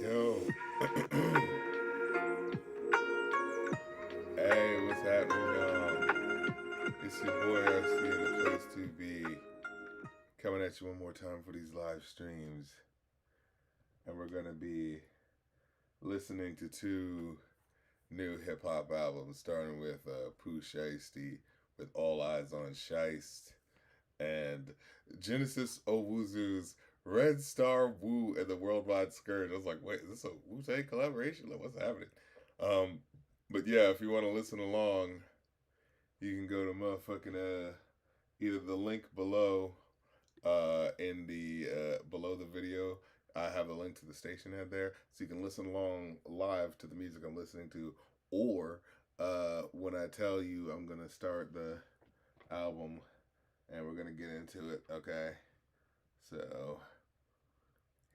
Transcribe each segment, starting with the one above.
Yo. Hey, what's happening, y'all? It's your boy RC in the place to be. Coming at you one more time for these live streams. And we're going to be listening to two new hip hop albums, starting with Pooh Shiesty with All Eyes on Shiest, and Genesis Owusu's Red Star Woo and the Worldwide Scourge. I was like, wait, is this a Wu Tang collaboration? Like, what's happening? Um, but yeah, if you want to listen along, you can go to motherfucking either the link below in the below the video. I have the link to the station head there, so you can listen along live to the music I'm listening to, or when I tell you I'm gonna start the album and we're gonna get into it. Okay, so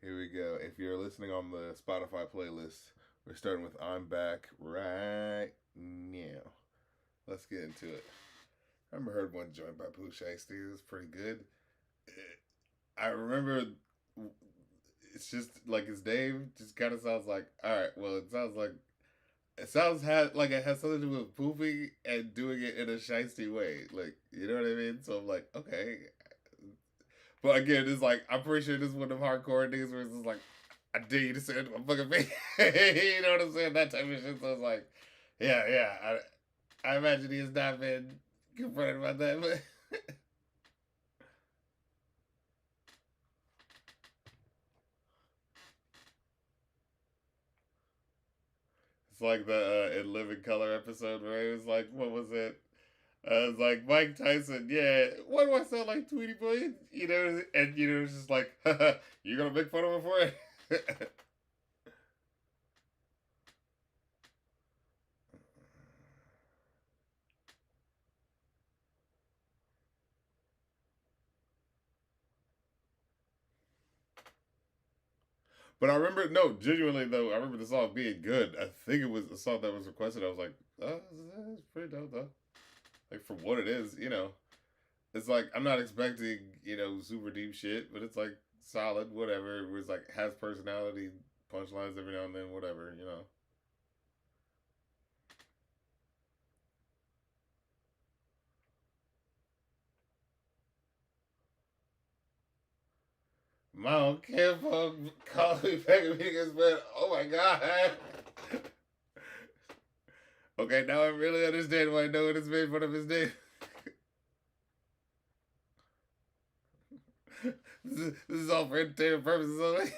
here we go. If you're listening on the Spotify playlist, We're starting with I'm Back right now. Let's get into it. I remember heard one joint by Pooh Shiesty. It was pretty good. I remember it's just like his name just kind of sounds like, all right, well, it sounds like it has something to do with pooping and doing it in a shiesty way. Like, you know what I mean? So I'm like, okay. But again, it's like, I'm pretty sure this is one of them hardcore things where it's just like, I dare you to say it to my fucking face. You know what I'm saying? That type of shit. So it's like, yeah. I imagine he has not been confronted about that, but. It's like the In Living Color episode where it was like, what was it? It's like Mike Tyson, yeah. Why do I sound like Tweety Boy? You know, and you know, it's just like, you're gonna make fun of him for it. But I remember, no, genuinely though, I remember the song being good. I think it was a song that was requested. I was like, oh, that's pretty dope though. Like for what it is, you know. It's like I'm not expecting, you know, super deep shit, but it's like solid, whatever. It was like has personality, punchlines every now and then, whatever, you know. Mom can't call me back and because man, oh my god. Okay, now I really understand why no one has made fun of his name. This is all for entertainment purposes only.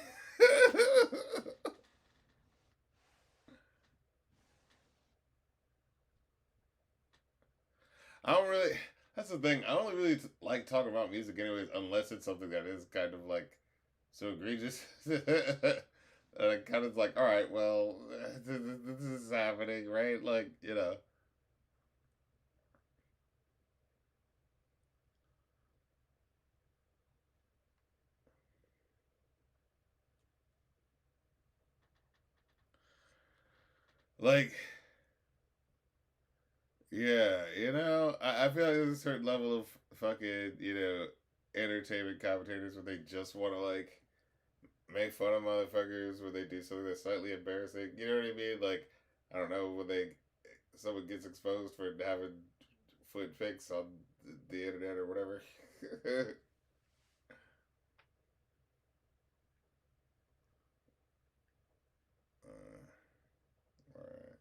I don't really. That's the thing. I don't really like talking about music, anyways, unless it's something that is kind of like so egregious. Kind of like, all right, well, this is happening, right? Like, you know, like, yeah, you know, I feel like there's a certain level of fucking, you know, entertainment commentators where they just want to like make fun of motherfuckers, where they do something that's slightly embarrassing. You know what I mean? Like, I don't know, when they someone gets exposed for having foot pics on the internet or whatever. Right.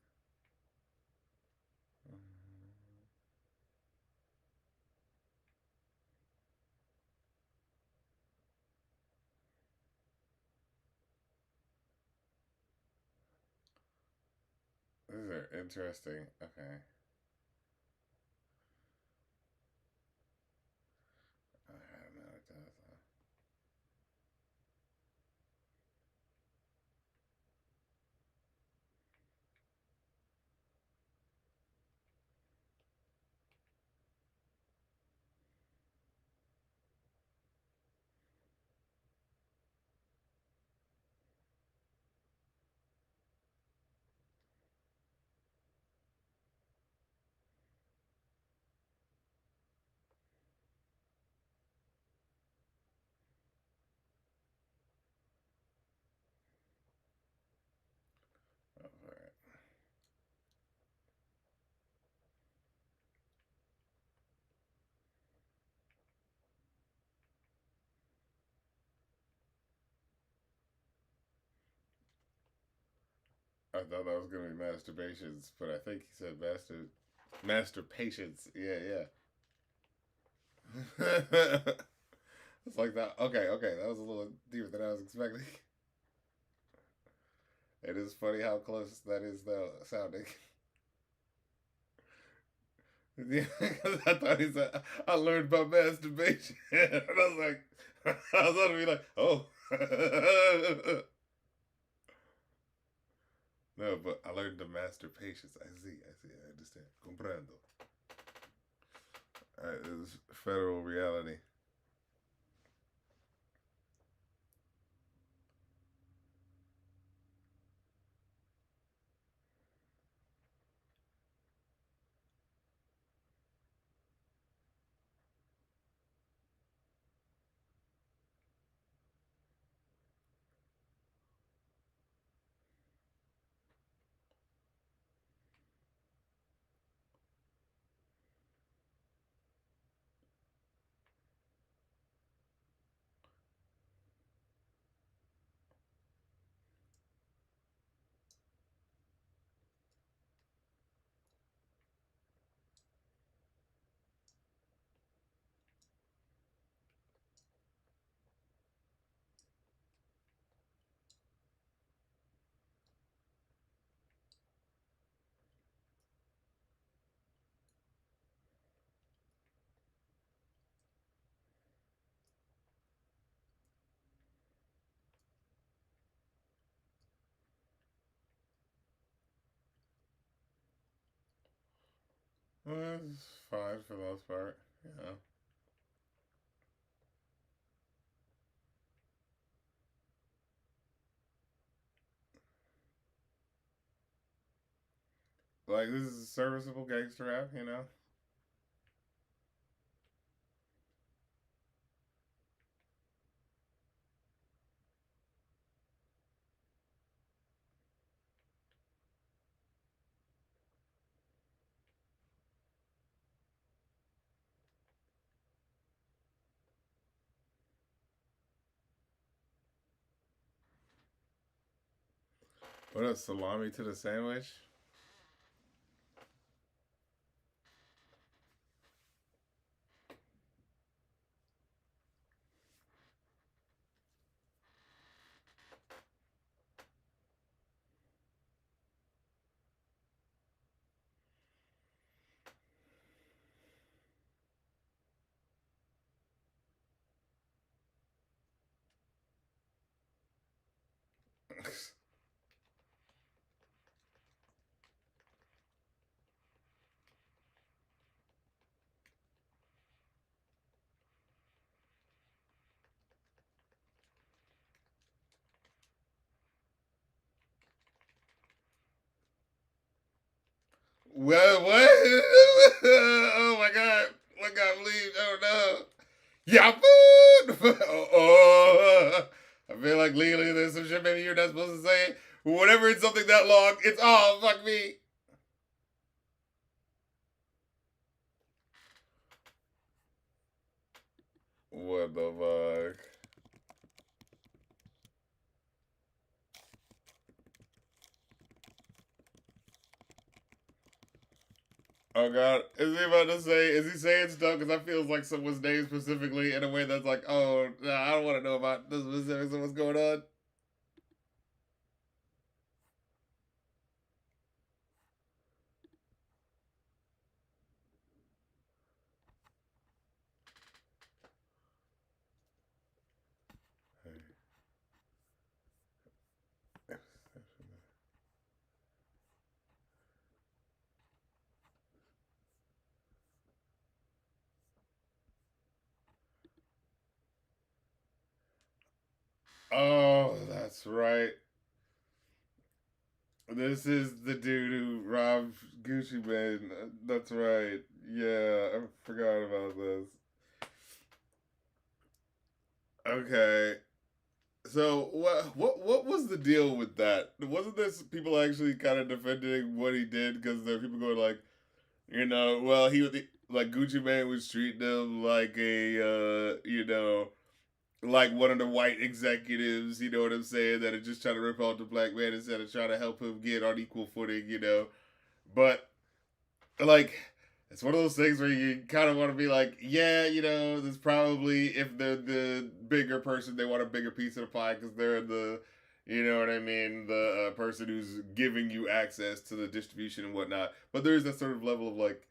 These are interesting. Okay. I don't know what that is. Oh, all right. I thought that was gonna be masturbations, but I think he said master patience. Yeah, yeah. It's like that. Okay, that was a little deeper than I was expecting. It is funny how close that is, though, sounding. Yeah, because I thought he said I learned about masturbation, and I was like, I was gonna be like, oh, no, but I learned to master patience. I understand. Comprendo. It is federal reality. Well, it's fine for the most part. Yeah. Like, this is serviceable gangster rap, you know? What else? Salami to the sandwich? Well, what? Oh my god. What got leave? Oh no. Yeah, food. Oh, I feel like legally there's some shit maybe you're not supposed to say. Whenever it's something that long, it's oh fuck me. What the fuck? Oh god, is he about to say? Is he saying stuff? Because I feels like someone's name specifically in a way that's like, oh, nah, I don't want to know about the specifics of what's going on. Oh, that's right. This is the dude who robbed Gucci Mane. That's right. Yeah, I forgot about this. Okay. So what was the deal with that? Wasn't this people actually kind of defending what he did because there are people going like, well he was like Gucci Mane was treating him like a like one of the white executives, you know what I'm saying, that are just trying to rip off the black man instead of trying to help him get on equal footing. But like it's one of those things where you kind of want to be like, yeah, there's probably if they're the bigger person, they want a bigger piece of the pie because they're the, you know what I mean, the person who's giving you access to the distribution and whatnot. But there is that sort of level of like,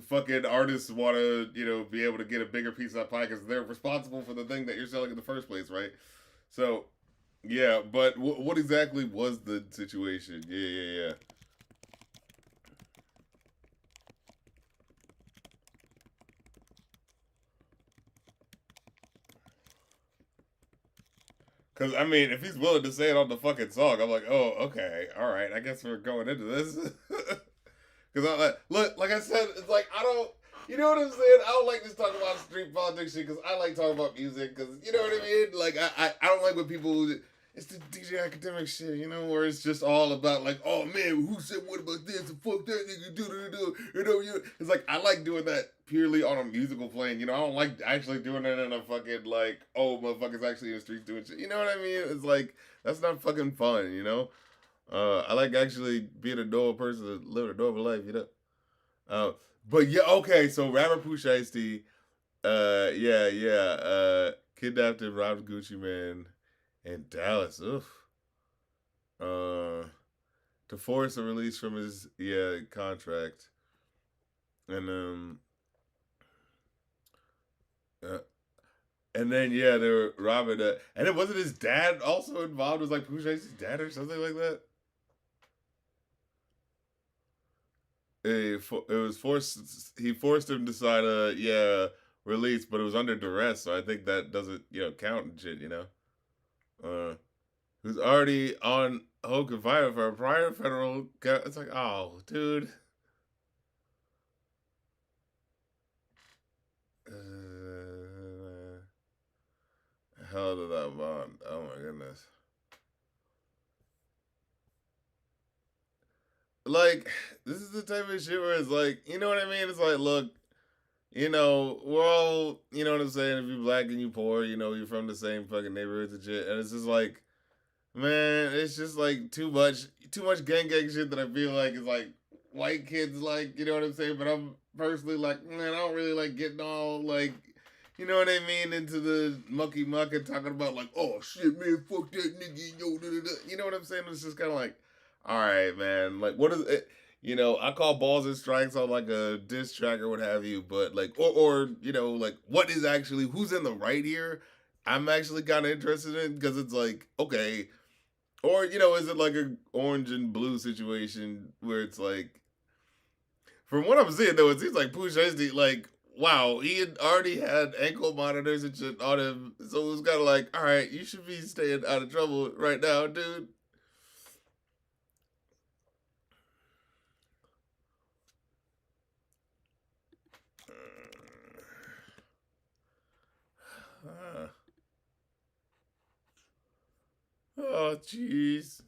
fucking artists want to, be able to get a bigger piece of that pie because they're responsible for the thing that you're selling in the first place, right? So, yeah, but what exactly was the situation? Yeah, yeah, yeah. Because I mean, if he's willing to say it on the fucking song, I'm like, oh, okay, all right. I guess we're going into this. Because I look, like I said, it's like I don't. You know what I'm saying? I don't like this talking about street politics shit because I like talking about music. Because you know what I mean? Like I don't like when people. It's the DJ academic shit, where it's just all about like, oh man, who said what about this and fuck that nigga do. It's like I like doing that purely on a musical plane. I don't like actually doing it in a fucking like, oh motherfuckers actually in the streets doing shit. You know what I mean? It's like that's not fucking fun. I like actually being a normal person that live a normal life. Uh, but yeah, okay. So rapper Pooh Shiesty, yeah, yeah, kidnapped and robbed Gucci Mane in Dallas. Oof. Uh, to force a release from his contract, and uh, and then they were robbing that, and it wasn't his dad also involved. It was like Pooh Shiesty's dad or something like that. it was forced. He forced him to sign a release, but it was under duress. So I think that doesn't count and shit. Uh, who's already on home confinement for a prior federal. It's like, oh, dude. Hell to that bond. Oh my goodness. Like, this is the type of shit where it's like, you know what I mean? It's like, look, we're all, you know what I'm saying? If you're black and you poor, you're from the same fucking neighborhoods and shit. And it's just like, man, it's just like too much gang shit that I feel like is like white kids like, you know what I'm saying? But I'm personally like, man, I don't really like getting all like, you know what I mean, into the mucky muck and talking about like, oh shit, man, fuck that nigga, yo, da, da, da. You know what I'm saying? It's just kind of like, all right, man, like what is it? I call balls and strikes on like a diss track or what have you, but like, or like what is actually who's in the right here? I'm actually kind of interested in because it's like, okay, or is it like a orange and blue situation where it's like, from what I'm seeing though, it seems like Pooh Shiesty, like, wow, he had already had ankle monitors and shit on him, so it was kind of like, all right, you should be staying out of trouble right now, dude. Oh, jeez.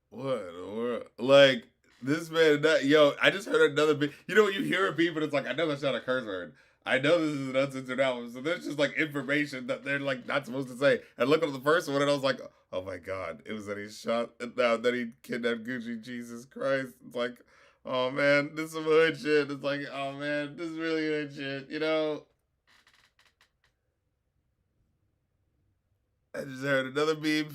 What in the world? Like, this man, I just heard another beep. When you hear a beep, and it's like, I know that's not a curse word. I know this is an uncensored album. So there's just like information that they're like not supposed to say. And look at the first one, and I was like, oh my God. It was that he shot, now that he kidnapped Gucci. Jesus Christ. It's like, oh man, this is some hood shit. It's like, oh man, this is really hood shit. I just heard another beep.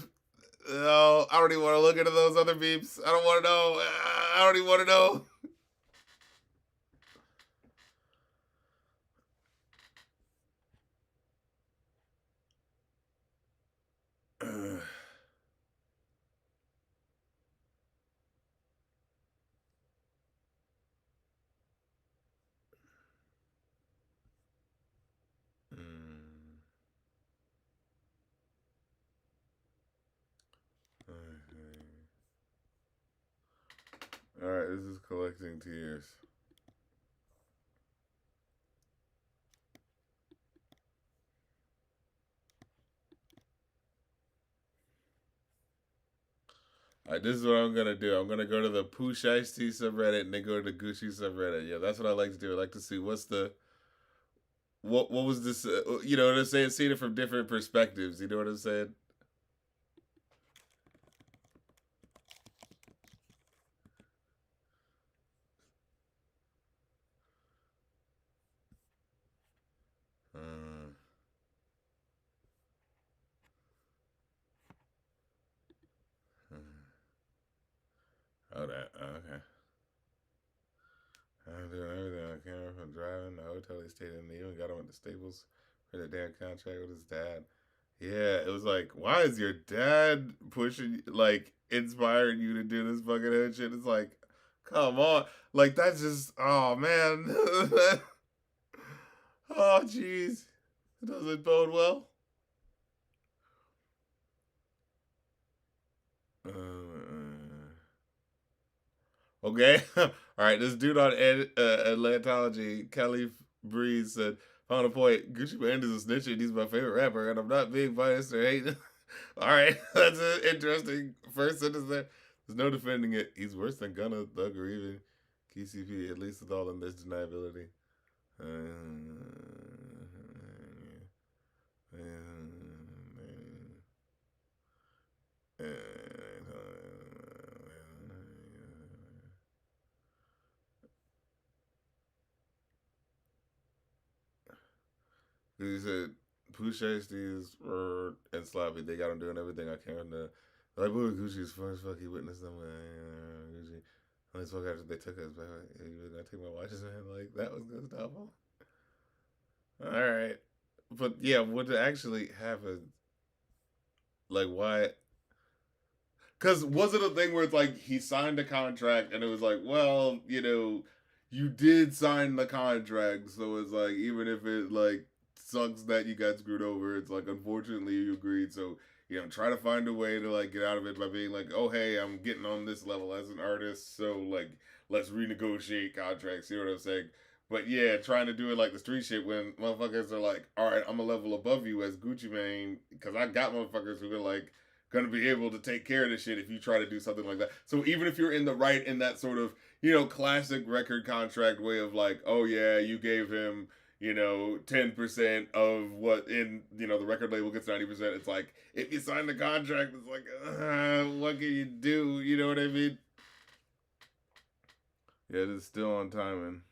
No, I don't even want to look into those other beeps. I don't want to know. I don't even want to know. All right, this is collecting tears. All right, this is what I'm gonna do. I'm gonna go to the Pooh Shiesty subreddit and then go to the Gucci subreddit. Yeah, that's what I like to do. I like to see what was this. You know what I'm saying? Seeing it from different perspectives. You know what I'm saying? Uh, oh, that okay. I'm doing everything on camera from driving the hotel he stayed in. He even got him at the Staples for the damn contract with his dad. Yeah, it was like, why is your dad pushing, like, inspiring you to do this fucking hood shit? It's like, come on. Like, that's just, oh, man. Oh, jeez. It doesn't bode well. Okay. All right. This dude on Atlantology, Kelly Breeze, said, found a point. Gucci Mane is a snitch and he's my favorite rapper, and I'm not being biased or hating. All right. That's an interesting first sentence there. There's no defending it. He's worse than Gunna, Thug, or even KCP, at least with all of this deniability. Uh, he said, Pooh Shiesty is and Sloppy. They got him doing everything I can to. Like, Boo Gucci's first fuck, he witnessed them. Gucci. Only spoke after they took us back. He was gonna take my watches and like, that was gonna stop him. Alright. But yeah, what to actually happen? Like, why? Because was it a thing where it's like he signed a contract and it was like, well, you did sign the contract, so it's like even if it like sucks that you got screwed over, it's like unfortunately you agreed. So try to find a way to like get out of it by being like, oh hey, I'm getting on this level as an artist, so like let's renegotiate contracts. You know what I'm saying? But yeah, trying to do it like the street shit when motherfuckers are like, all right, I'm a level above you as Gucci Mane because I got motherfuckers who are like gonna be able to take care of this shit if you try to do something like that. So even if you're in the right in that sort of classic record contract way of like, oh yeah, you gave him 10% of what in the record label gets 90%. It's like if you sign the contract, it's like what can you do? You know what I mean? Yeah, it's still on timing.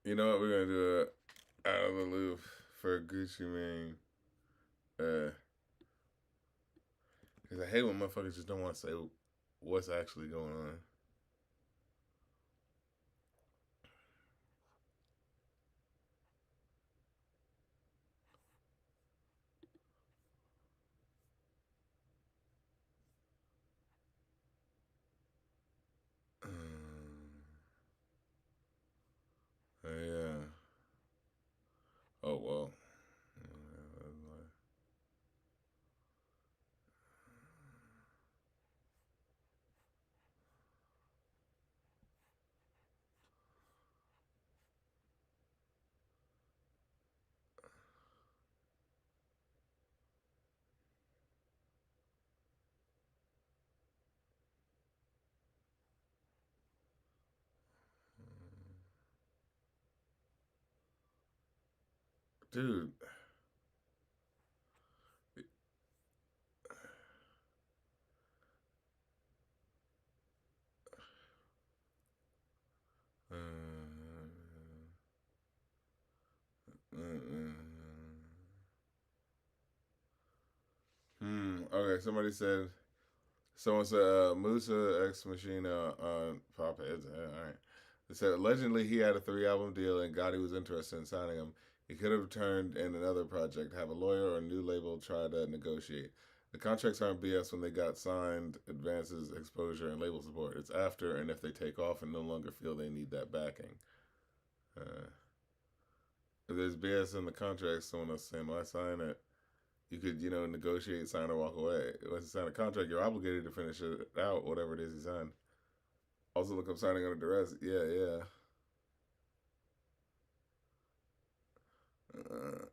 You know what? We're gonna do it out of the loop for Gucci Mane. Because I hate when motherfuckers just don't want to say what's actually going on. Yeah. Oh well. Dude. Okay, somebody said. Someone said Musa Ex Machina on Papa. All right. They said allegedly he had a 3-album deal and Gotti was interested in signing him. He could have turned in another project, have a lawyer or a new label try to negotiate. The contracts aren't BS when they got signed, advances, exposure, and label support. It's after and if they take off and no longer feel they need that backing. If there's BS in the contract, someone else saying, well, I sign it. You could, negotiate, sign, or walk away. Once you sign a contract, you're obligated to finish it out, whatever it is you signed. Also, look up signing under duress. Yeah, yeah. Uh,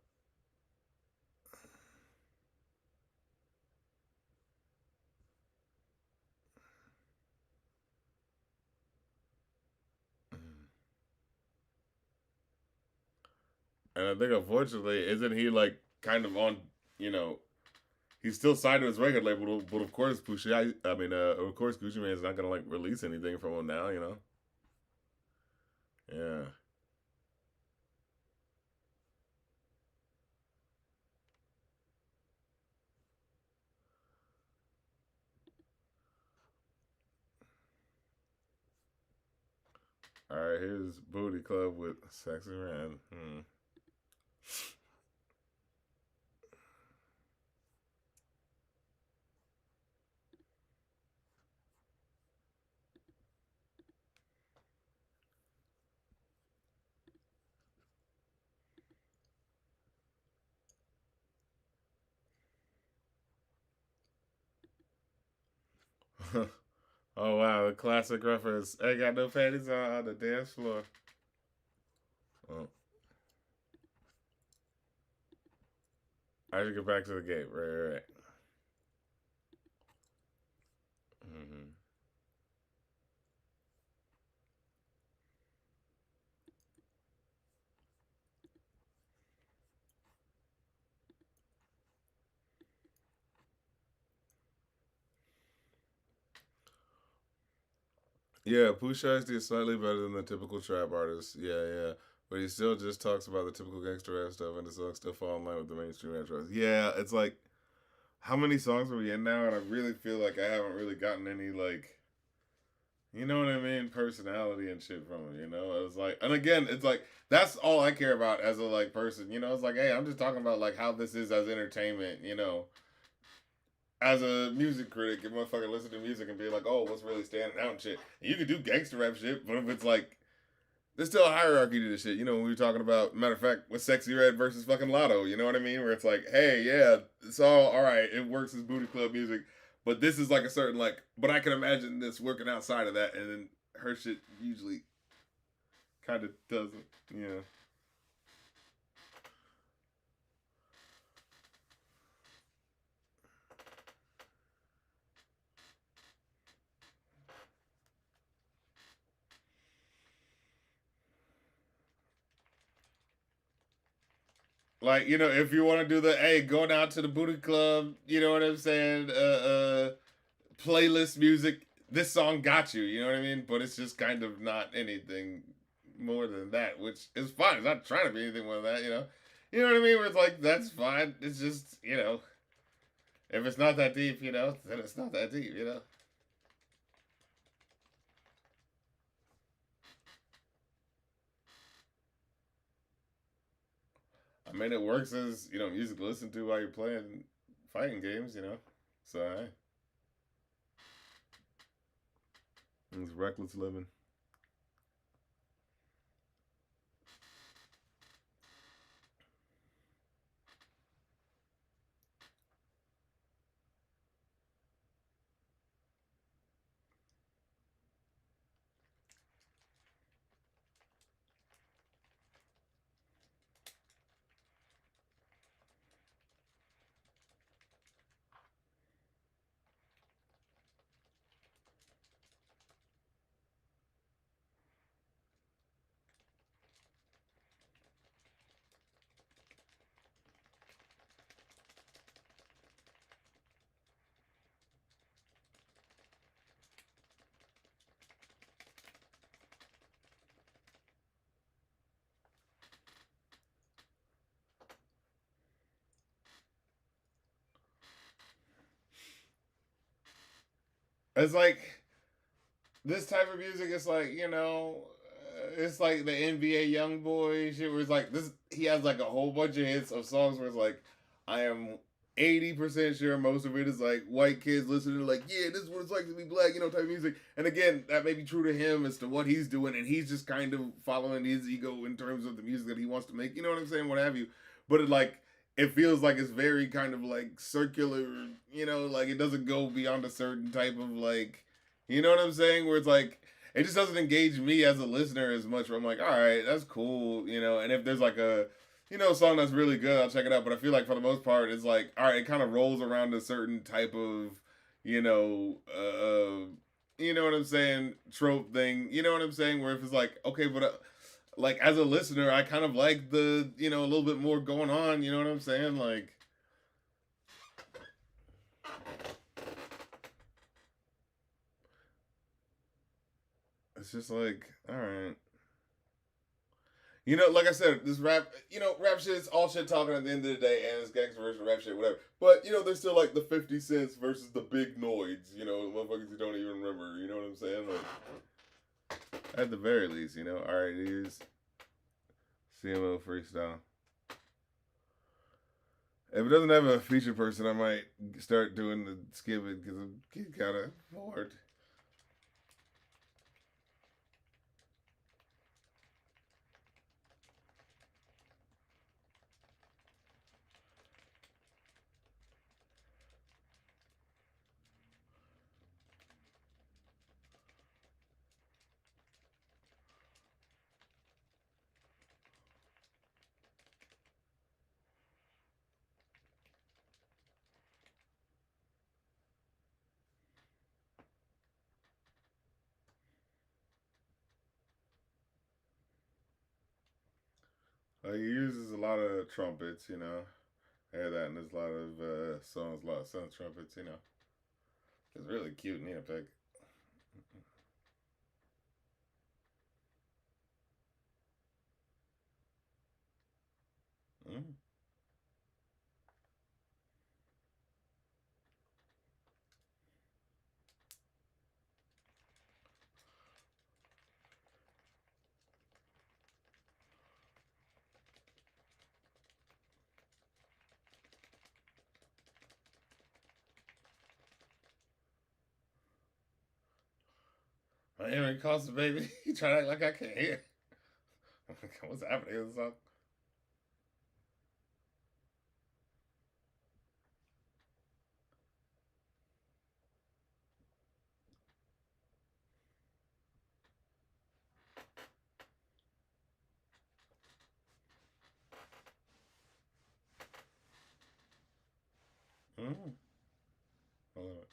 and I think, unfortunately, isn't he like kind of on, you know, he's still signed to his record label, but of course, of course, Gucci Mane is not gonna like release anything from him now. Yeah. All right, here's Booty Club with Sexy Man. Oh wow, the classic reference. Ain't got no panties on the dance floor. Oh, I should get back to the game. Right. Mm-hmm. Yeah, Pooh Shiesty is slightly better than the typical trap artist. Yeah, yeah. But he still just talks about the typical gangster rap stuff and the songs still fall in line with the mainstream rap tracks. Yeah, it's like how many songs are we in now? And I really feel like I haven't really gotten any like, you know what I mean, personality and shit from it. You know, it's like, and again, it's like that's all I care about as a like person. You know, it's like, hey, I'm just talking about like how this is as entertainment. You know, as a music critic, if motherfucker listen to music and be like, oh, what's really standing out and shit. And you can do gangster rap shit, but if it's like there's still a hierarchy to this shit. You know, when we were talking about, matter of fact, with Sexy Red versus fucking Lotto, you know what I mean? Where it's like, hey, yeah, it's all right. It works as booty club music, but this is like a certain like. But I can imagine this working outside of that, and then her shit usually kind of doesn't. Yeah. Like, you know, if you want to do the hey, going out to the booty club, you know what I'm saying? Playlist music. This song got you, you know what I mean? But it's just kind of not anything more than that, which is fine. It's not trying to be anything more than that, you know. You know what I mean? Where it's like that's fine. It's just you know, if it's not that deep, you know, then it's not that deep, you know. I mean, it works as you know music to listen to while you're playing fighting games, you know. So hey, it's reckless living. It's like this type of music. It's like you know, it's like the NBA young boy shit. Where it's like this, he has like a whole bunch of hits of songs where it's like, I am 80% sure most of it is like white kids listening to like, yeah, this is what it's like to be black, you know, type of music. And again, that may be true to him as to what he's doing, and he's just kind of following his ego in terms of the music that he wants to make. You know what I'm saying? What have you? But it like it feels like it's very kind of like circular, you know, like it doesn't go beyond a certain type of like, you know what I'm saying? Where it's like it just doesn't engage me as a listener as much. Where I'm like, all right, that's cool, you know. And if there's like a you know, a song that's really good, I'll check it out. But I feel like for the most part, it's like, all right, it kind of rolls around a certain type of, you know, you know what I'm saying, trope thing. You know what I'm saying? Where if it's like, okay, but like as a listener, I kind of like the, you know, a little bit more going on. You know what I'm saying? Like, it's just like, all right. You know, like I said, this rap, you know, rap shit is all shit talking at the end of the day, and it's gangster versus rap shit, whatever. But you know, there's still like the 50 cents versus the big noids. You know, motherfuckers you don't even remember. You know what I'm saying? Like, at the very least, you know. All right, here's CMO freestyle. If it doesn't have a feature person, I might start doing the skip it because I'm getting kind of bored. He uses a lot of trumpets, you know. I hear that, and there's a lot of songs, a lot of sound trumpets, you know. It's really cute, Nina Pick. Mm. I'm hearing calls, baby. You try to act like I can't hear. What's happening in the song? Mm-hmm. I love it.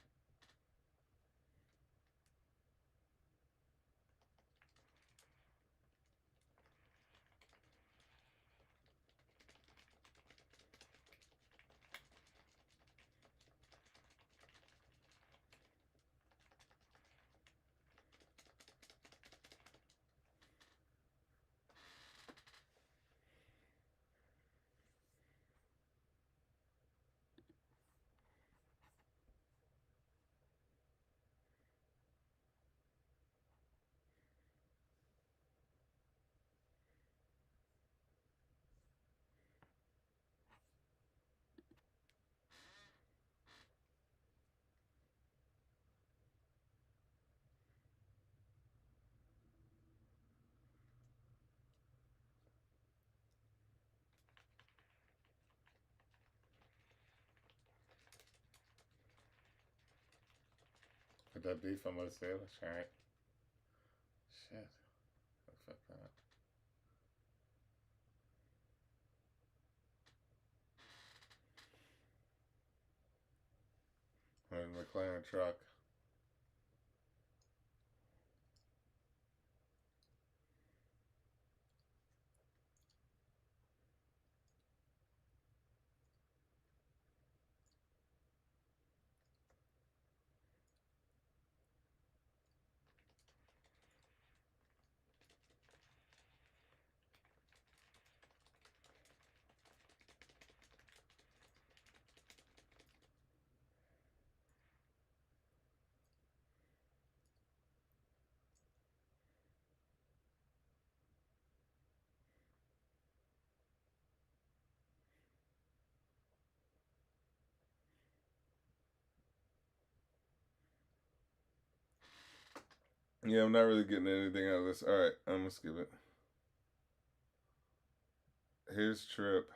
Put that beef on my sale. Let's try it. Shit. Fuck that. I'm in the McLaren truck. Yeah, I'm not really getting anything out of this. All right, I'm gonna skip it. Here's Trip.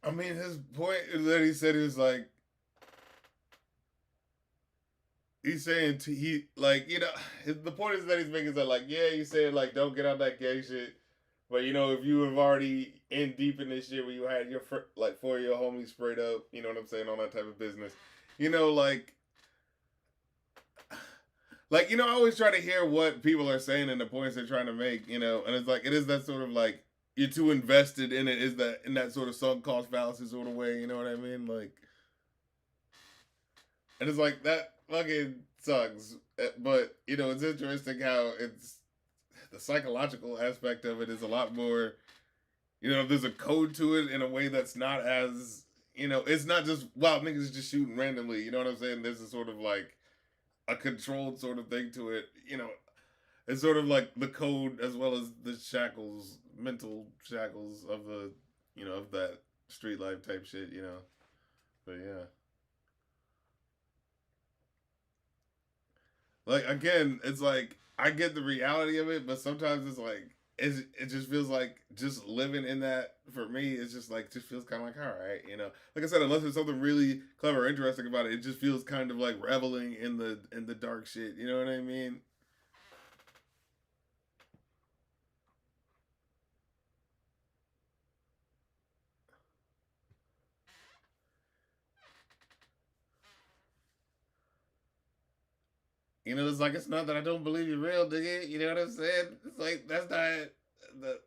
I mean, his point is that he said he was like, he's saying he like the point is that he's making is that like yeah you said like don't get on that gay shit, but if you have already in deep in this shit where you had your like 4 year homies sprayed up, you know what I'm saying, all that type of business, I always try to hear what people are saying and the points they're trying to make, and it's like it is that sort of like you're too invested in it, is that in that sort of sunk cost fallacy sort of way, you know what I mean, like. And it's like that fucking sucks. But it's interesting how it's the psychological aspect of it is a lot more. There's a code to it in a way that's not as it's not just wow niggas just shooting randomly. You know what I'm saying? There's a sort of like a controlled sort of thing to it. It's sort of like the code as well as the shackles, mental shackles of of that street life type shit. But yeah. Like again, it's like I get the reality of it, but sometimes it's like it just feels like just living in that for me. It's just like just feels kind of like all right, Like I said, unless there's something really clever or interesting about it, it just feels kind of like reveling in the dark shit. You know what I mean? It's like it's not that I don't believe you're real, nigga. You know what I'm saying? It's like that's not the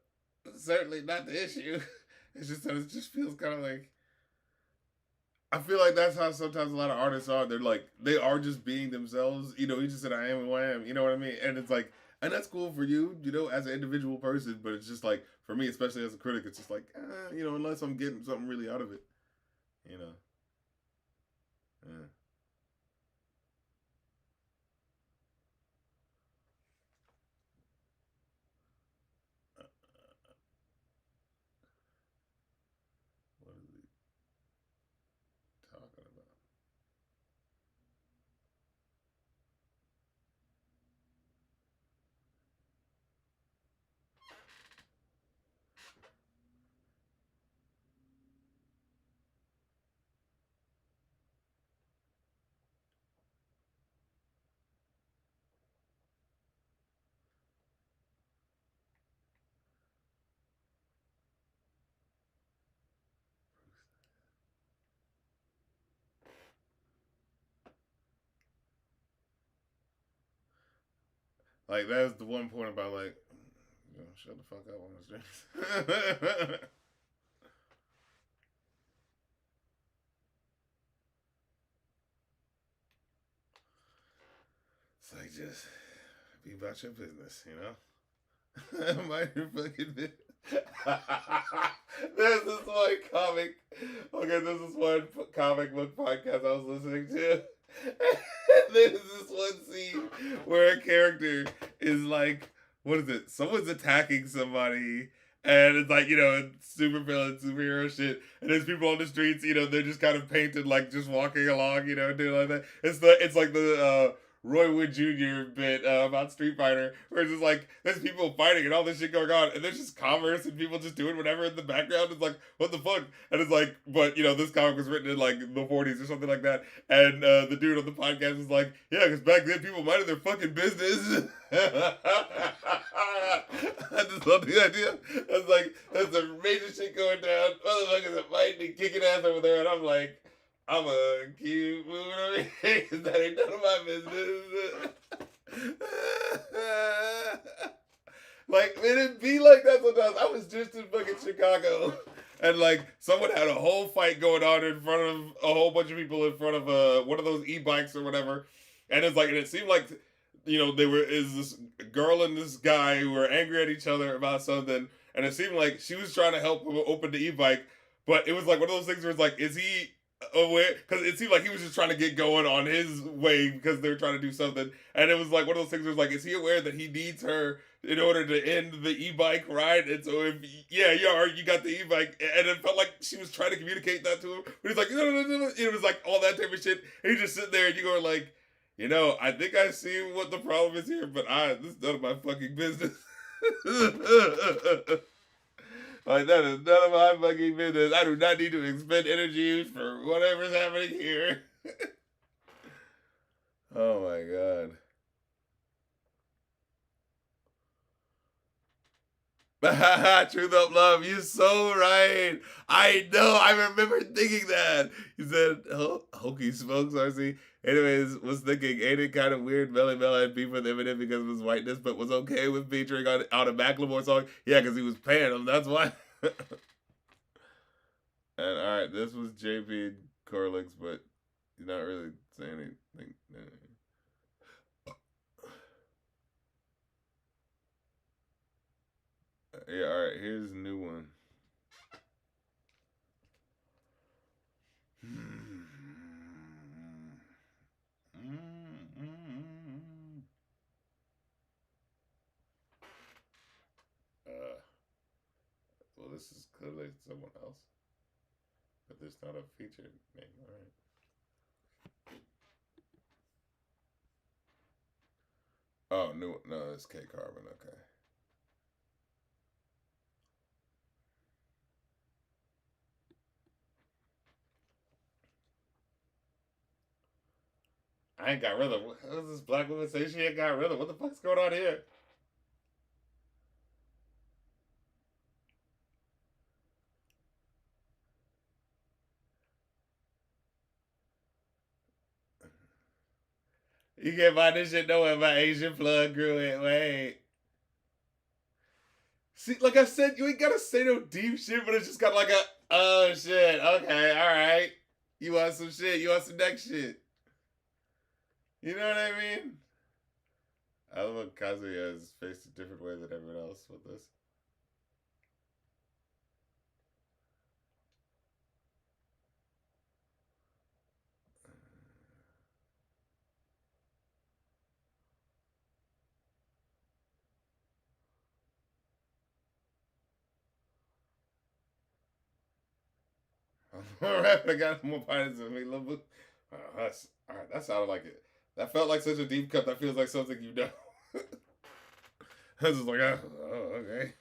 certainly not the issue. It's just that it just feels kind of like I feel like that's how sometimes a lot of artists are. They're like they are just being themselves. He just said I am who I am. You know what I mean? And it's like, and that's cool for you, as an individual person. But it's just like for me, especially as a critic, it's just like, unless I'm getting something really out of it, you know. Yeah. What is he talking about? Like that's the one point about like, shut the fuck up on the streets. It's like just be about your business, Mind your fucking business. There's this one comic. Okay, this is one comic book podcast I was listening to. There's this one scene where a character is like, what is it? Someone's attacking somebody. And it's like, super villain, superhero shit. And there's people on the streets, they're just kind of painted like just walking along, doing like that. It's like the Roy Wood Jr. bit about Street Fighter, where it's just like there's people fighting and all this shit going on, and there's just commerce and people just doing whatever in the background. It's like, what the fuck? And it's like, but this comic was written in like the 40s or something like that. And the dude on the podcast was like, yeah, because back then people minded their fucking business. I just love the idea. It's like there's some major shit going down. Motherfuckers are fighting and kicking ass over there, and I'm like, I'm gonna keep moving on because that ain't none of my business. Like, man, it be like that sometimes. I was just in fucking Chicago, and like someone had a whole fight going on in front of a whole bunch of people in front of one of those e-bikes or whatever, and it's like, and it seemed like is this girl and this guy who were angry at each other about something, and it seemed like she was trying to help him open the e-bike, but it was like one of those things where it's like, is he aware? Because it seemed like he was just trying to get going on his way because they were trying to do something, and it was like one of those things where it's like, is he aware that he needs her in order to end the e-bike ride? And so if you got the e-bike, and it felt like she was trying to communicate that to him, but he's like, no. It was like all that type of shit, and he just sitting there, and you go like, I think I see what the problem is here, but this is none of my fucking business. Like, that is none of my fucking business. I do not need to expend energy for whatever's happening here. Oh my god. Truth up love, you're so right. I know, I remember thinking that. You said, hokey smokes, RC. Anyways, was thinking, ain't it kind of weird Melly Mel had beef with Eminem because of his whiteness, but was okay with featuring on a Macklemore song? Yeah, because he was paying him, that's why. And alright, this was JP Corlix, but he's not really saying anything. Yeah, all right. Here's a new one. Uh, well, this is clearly someone else, but there's not a featured name. All right. Oh, new. No, it's K Carbon. Okay. I ain't got rhythm. What does this black woman say she ain't got rhythm? What the fuck's going on here? You can't find this shit nowhere. My Asian plug grew it. Wait. See, like I said, you ain't gotta say no deep shit, but it's just got like a oh shit. Okay, all right. You want some shit? You want some next shit? You know what I mean? I love when Kazuya has faced a different way than everyone else with this. I got more parties than me, little bit. That's all right. That sounded like it. That felt like such a deep cut. That feels like something you know. I was just like, oh, okay.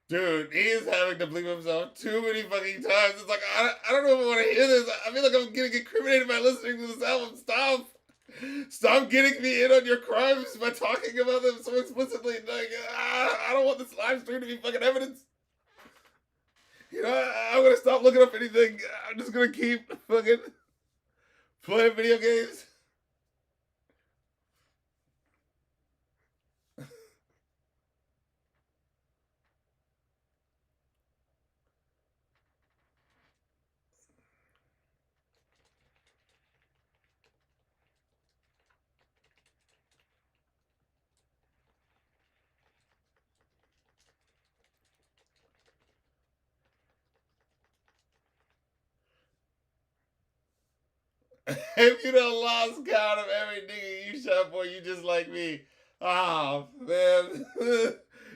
Dude, he is having to bleep himself too many fucking times. It's like, I don't know if I want to hear this. I feel like I'm getting incriminated by listening to this album. Stop. Stop getting me in on your crimes by talking about them so explicitly. Like, I don't want this live stream to be fucking evidence. You know, I'm gonna stop looking up anything. I'm just gonna keep fucking playing video games. If you done lost count of every nigga you shot for, you just like me. Oh man,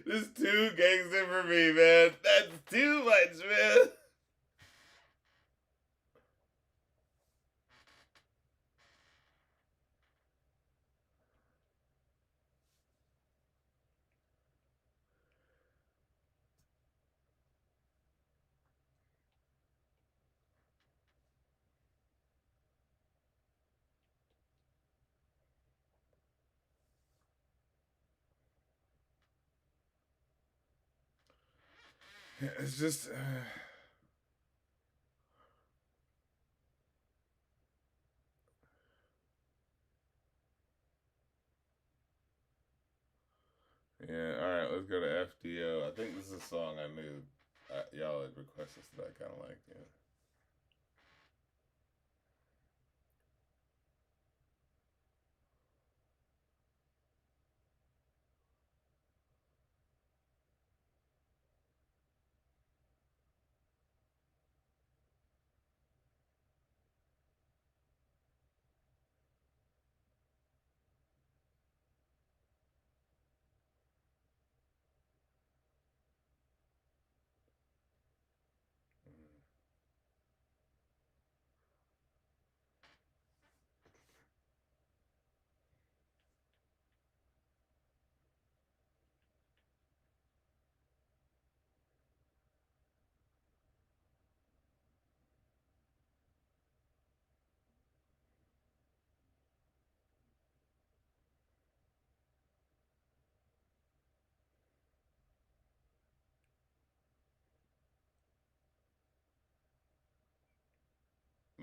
this too gangster for me, man. That's too much, man. It's just. Yeah, all right, let's go to FDO. I think this is a song I knew y'all had requested that I kind of like. Yeah.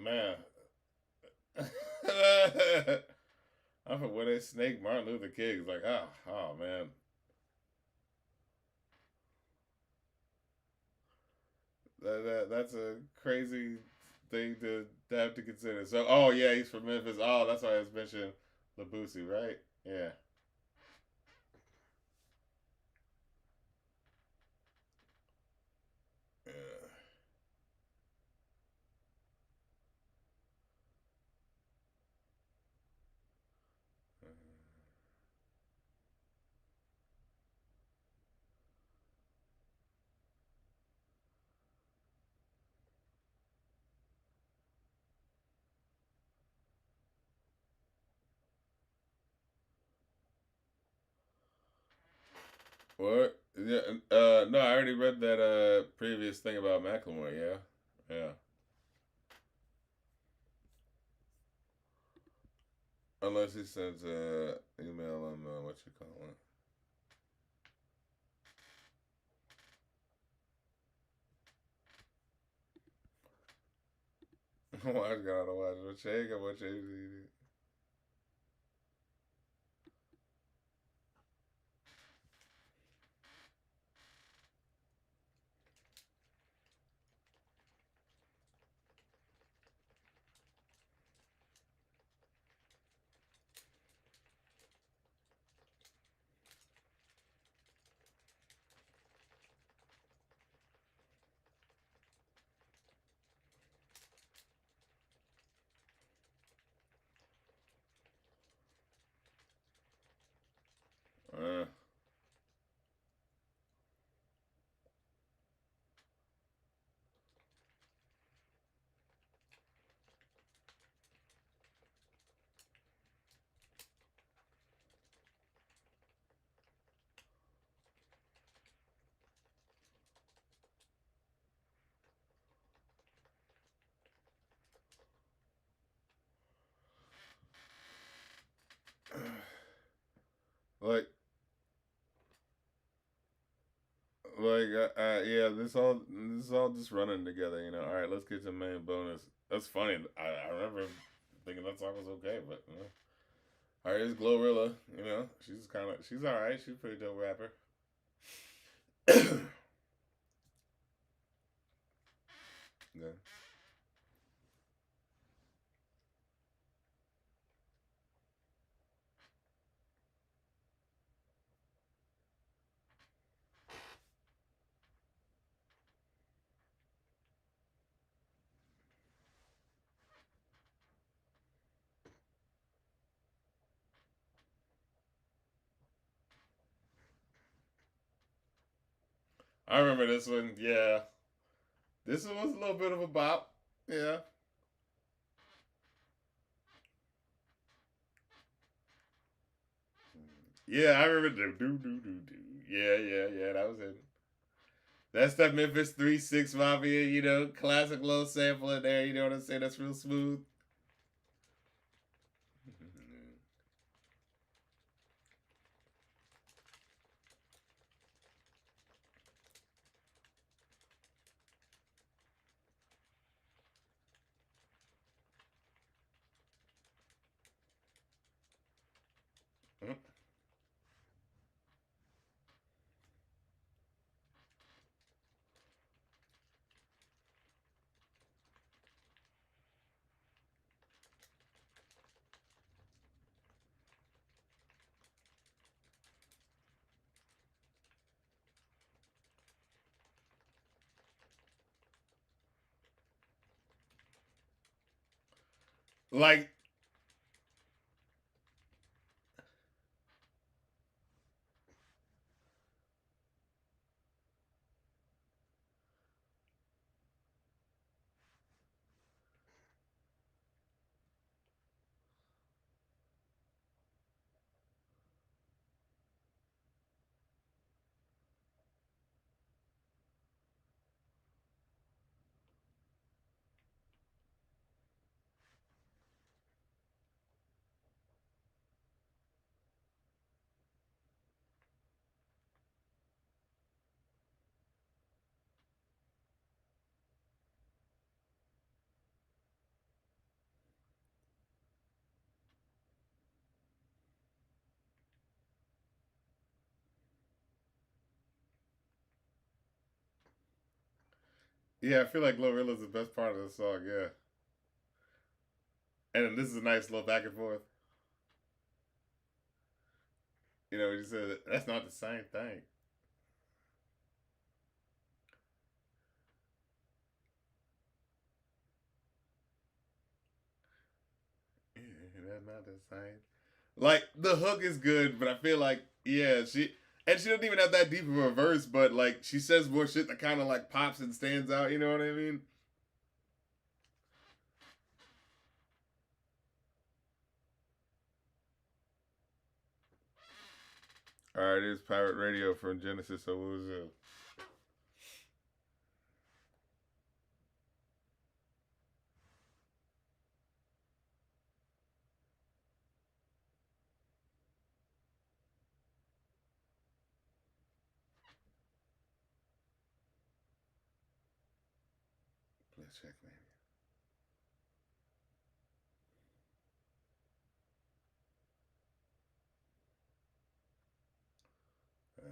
Man. I'm from where they snake Martin Luther King. It's like, oh man. That's a crazy thing to have to consider. So, oh yeah, he's from Memphis. Oh, that's why I was mentioning Labusi, right? Yeah. Yeah. What? Yeah. No, I already read that previous thing about Macklemore. Yeah. Yeah. Unless he sends email on what you call it. Oh my God! I watch what Shake. I watch AZ. Uh, like yeah, this is all just running together, you know. All right, let's get to the main bonus. That's funny. I remember thinking that song was okay, but all right, it's Glorilla. You know, she's all right. She's a pretty dope rapper. Yeah, I remember this one. Yeah, this one was a little bit of a bop. Yeah, yeah, I remember do. Yeah. That was it. That's that Memphis 3-6 Mafia, you know, classic little sample in there. You know what I'm saying? That's real smooth. Like, Yeah, I feel like Glorilla's the best part of the song. Yeah, and this is a nice little back and forth. You know, he said that's not the same thing. Yeah, that's not the same. Like the hook is good, but I feel like yeah, she doesn't even have that deep of a verse, but like she says more shit that kind of like pops and stands out. You know what I mean? All right, here's Pirate Radio from Genesis Owusu. Let's check, man. Uh,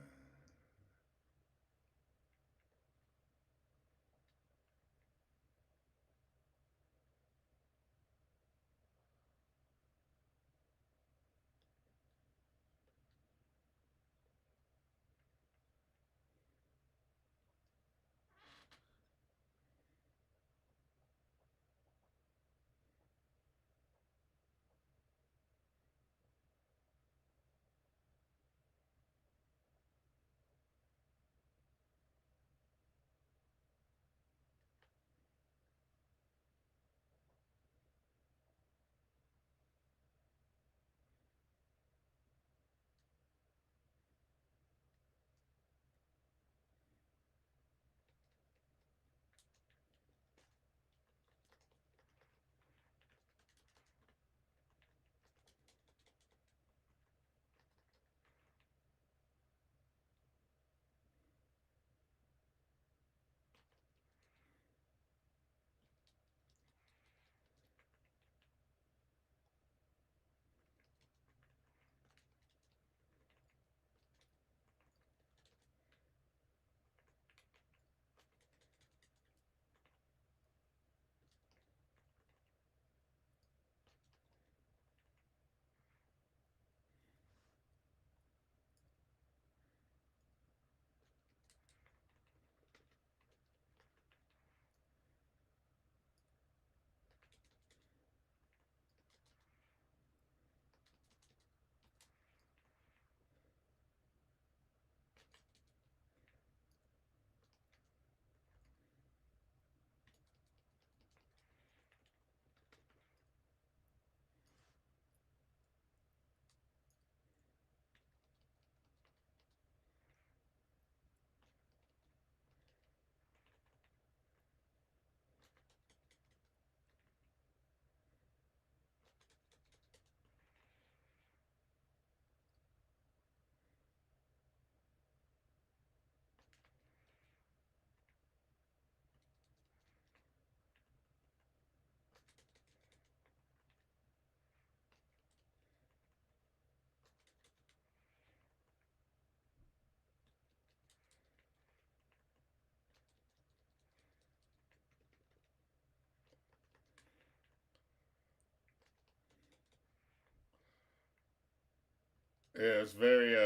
yeah, it's very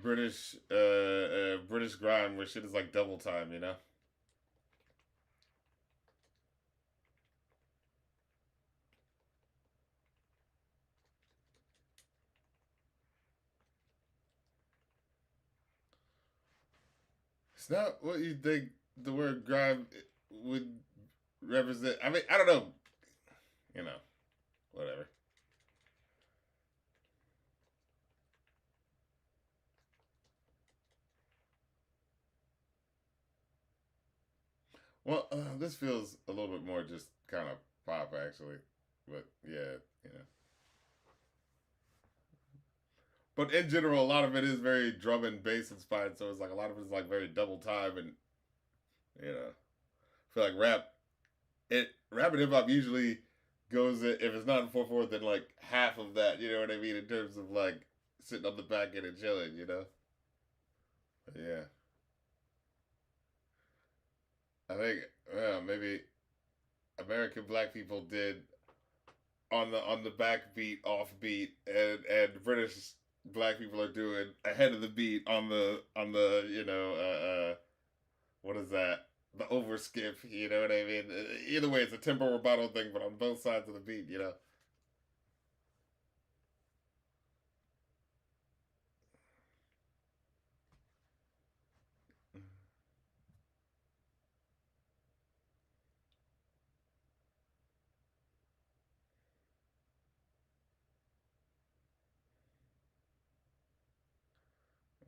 British grind where shit is like double time. You know, it's not what you think the word grind would represent. I mean, I don't know. You know, whatever. Well, this feels a little bit more just kind of pop actually, but yeah, you know. But in general, a lot of it is very drum and bass inspired, so it's like a lot of it is like very double time, and you know, I feel like rap and hip hop usually goes if it's not in 4/4, then like half of that. You know what I mean in terms of like sitting on the back end and chilling. You know, but yeah. I think maybe American black people did on the backbeat, offbeat, and British black people are doing ahead of the beat on the what is that? The overskip, you know what I mean? Either way, it's a tempo rubato thing, but on both sides of the beat, you know.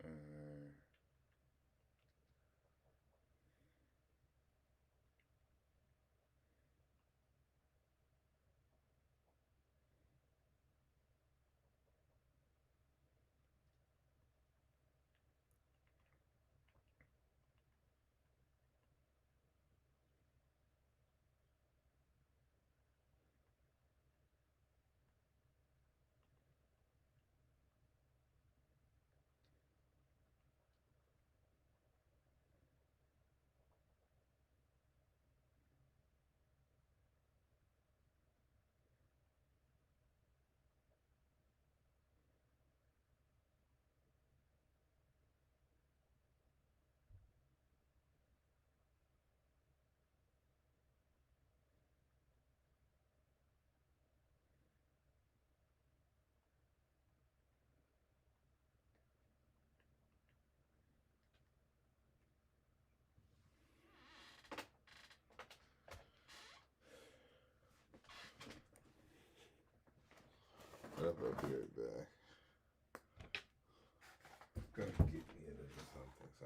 Uh, I'll be right back. Gonna get me into something, so.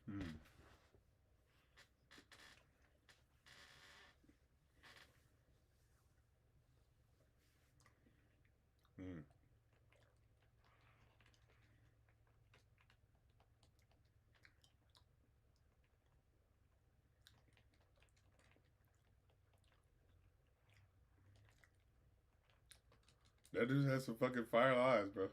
Hmm. Hmm. That dude has some fucking fire eyes, bro.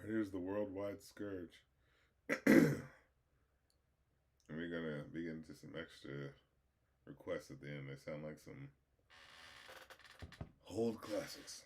Here's the worldwide scourge. And we're gonna be into some extra requests at the end. They sound like some old classics.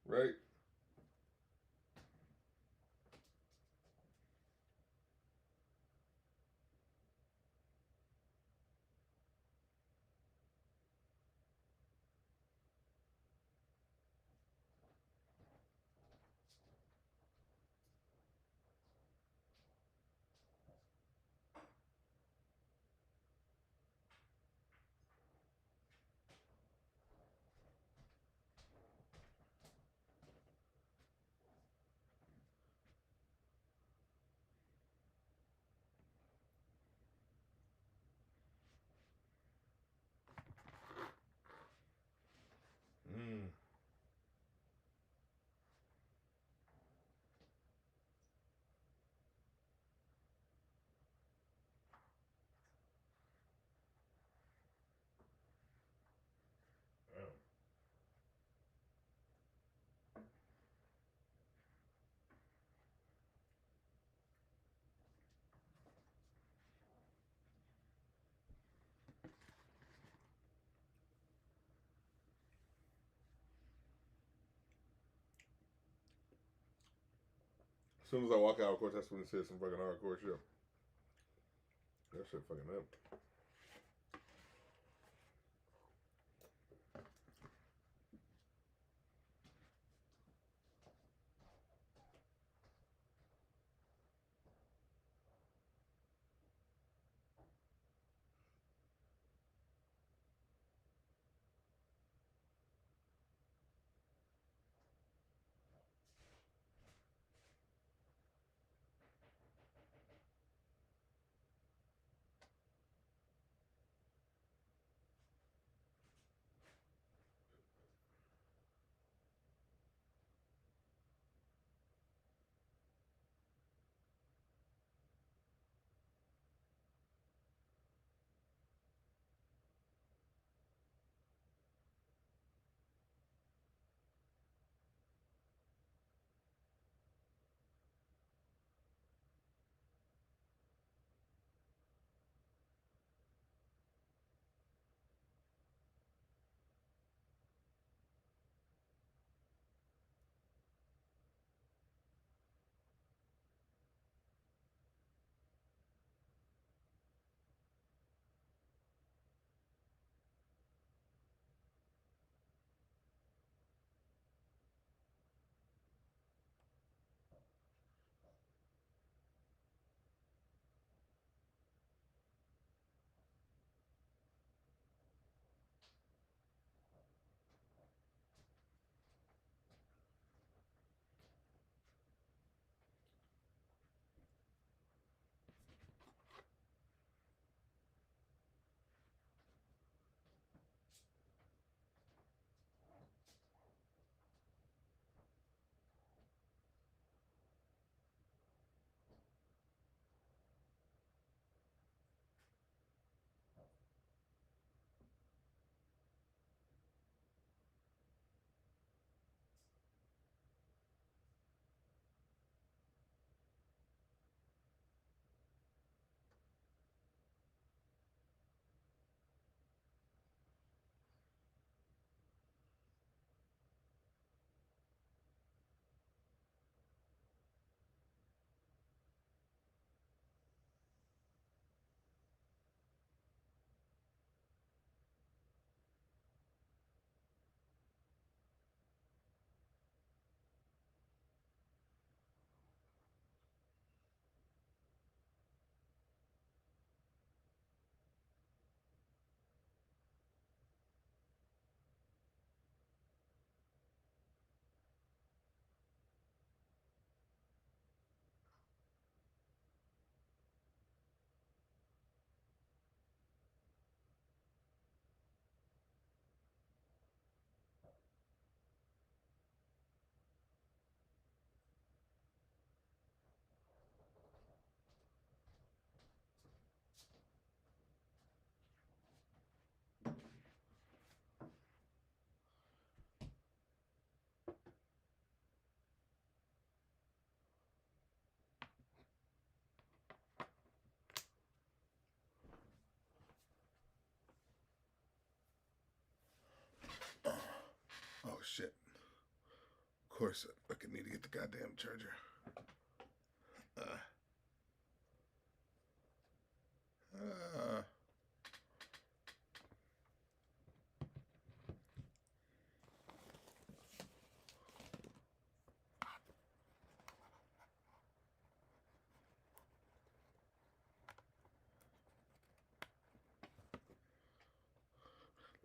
Right. soon as I walk out, of course, that's when it says some fucking hardcore shit. That shit fucking up. Oh shit. Of course, I fucking need to get the goddamn charger.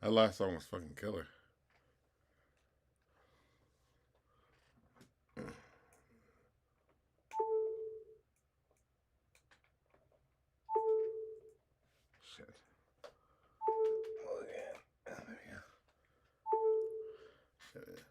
That last song was fucking killer. Shit. Oh yeah. There we go. Shit.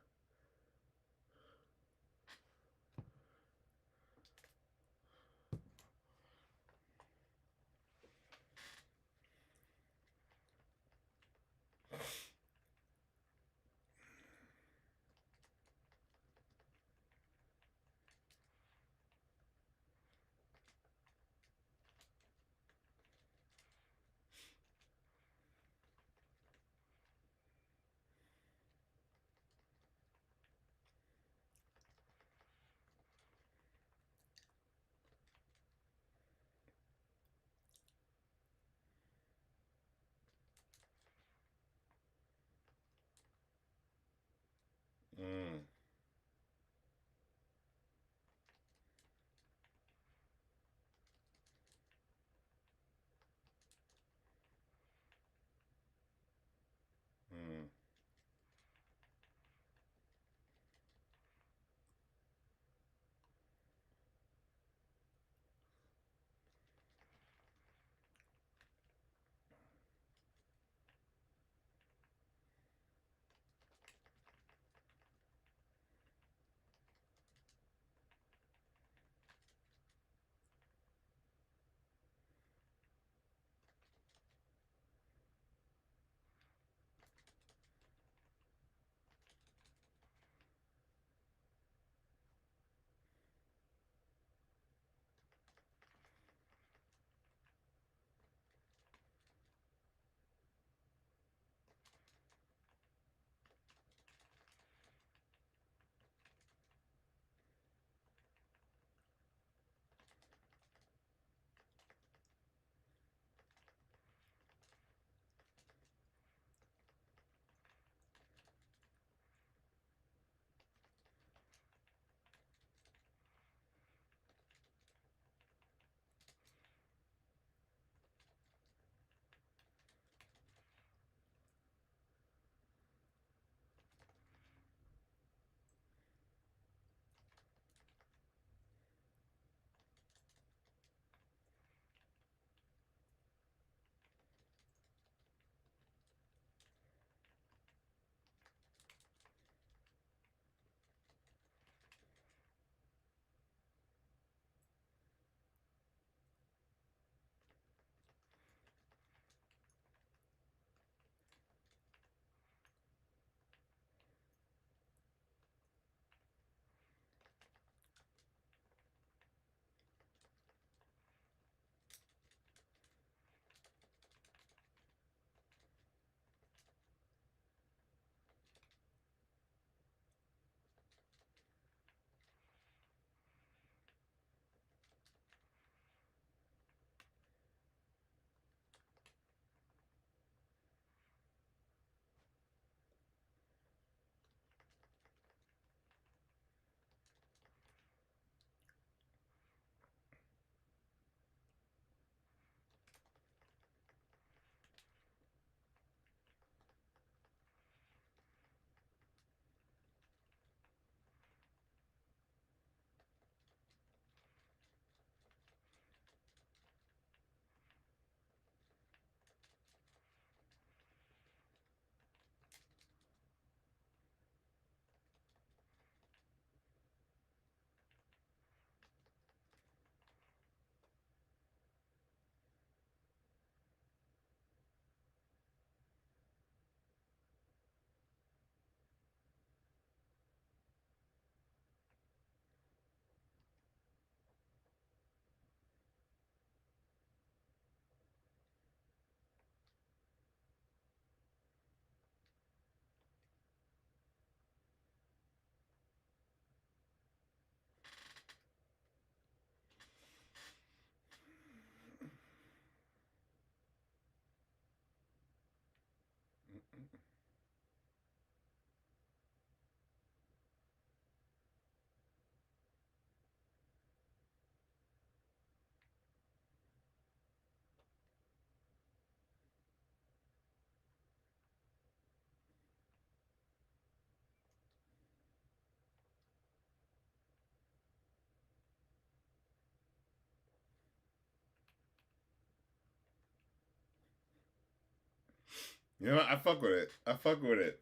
You know, I fuck with it. I fuck with it.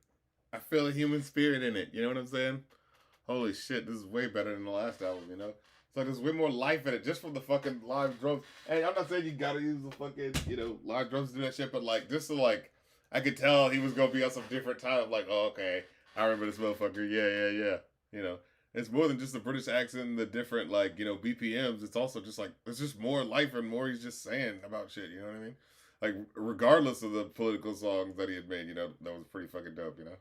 I feel a human spirit in it. You know what I'm saying? Holy shit, this is way better than the last album, you know? It's like there's way more life in it just from the fucking live drums. Hey, I'm not saying you gotta use the fucking, live drums to do that shit, but like, just to like, I could tell he was gonna be on some different time of like, oh, okay, I remember this motherfucker, yeah. You know, it's more than just the British accent and the different, like, BPMs. It's also just like, there's just more life and more he's just saying about shit, you know what I mean? Like, regardless of the political songs that he had made, that was pretty fucking dope, you know?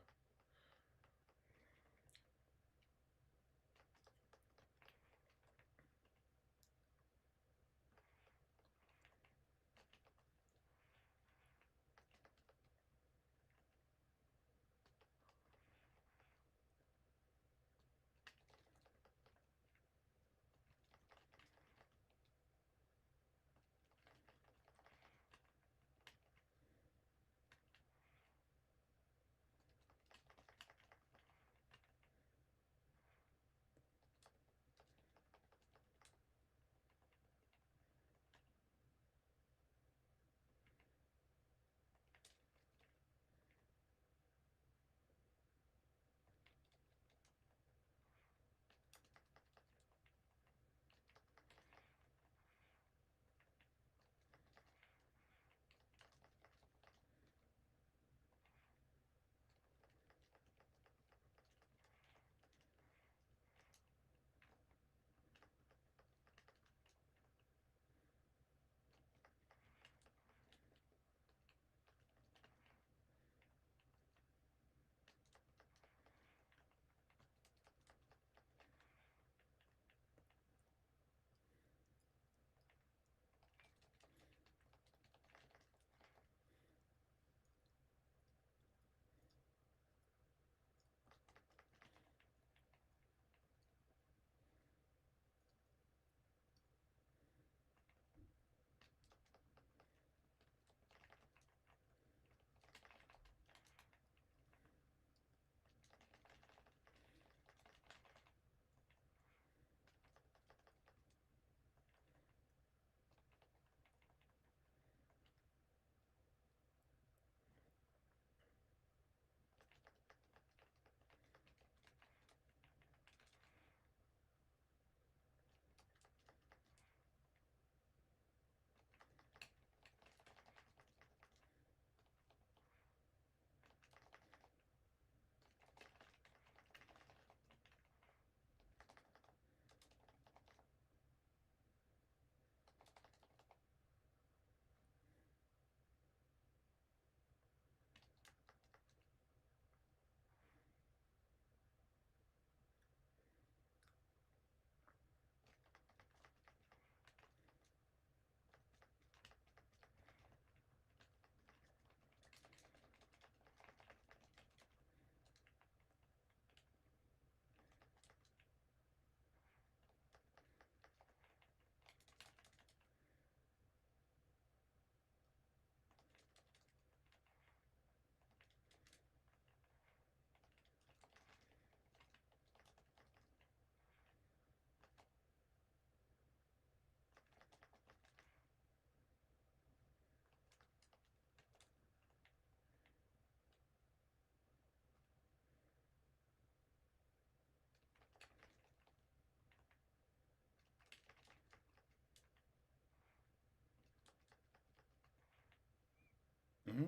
Mm-hmm.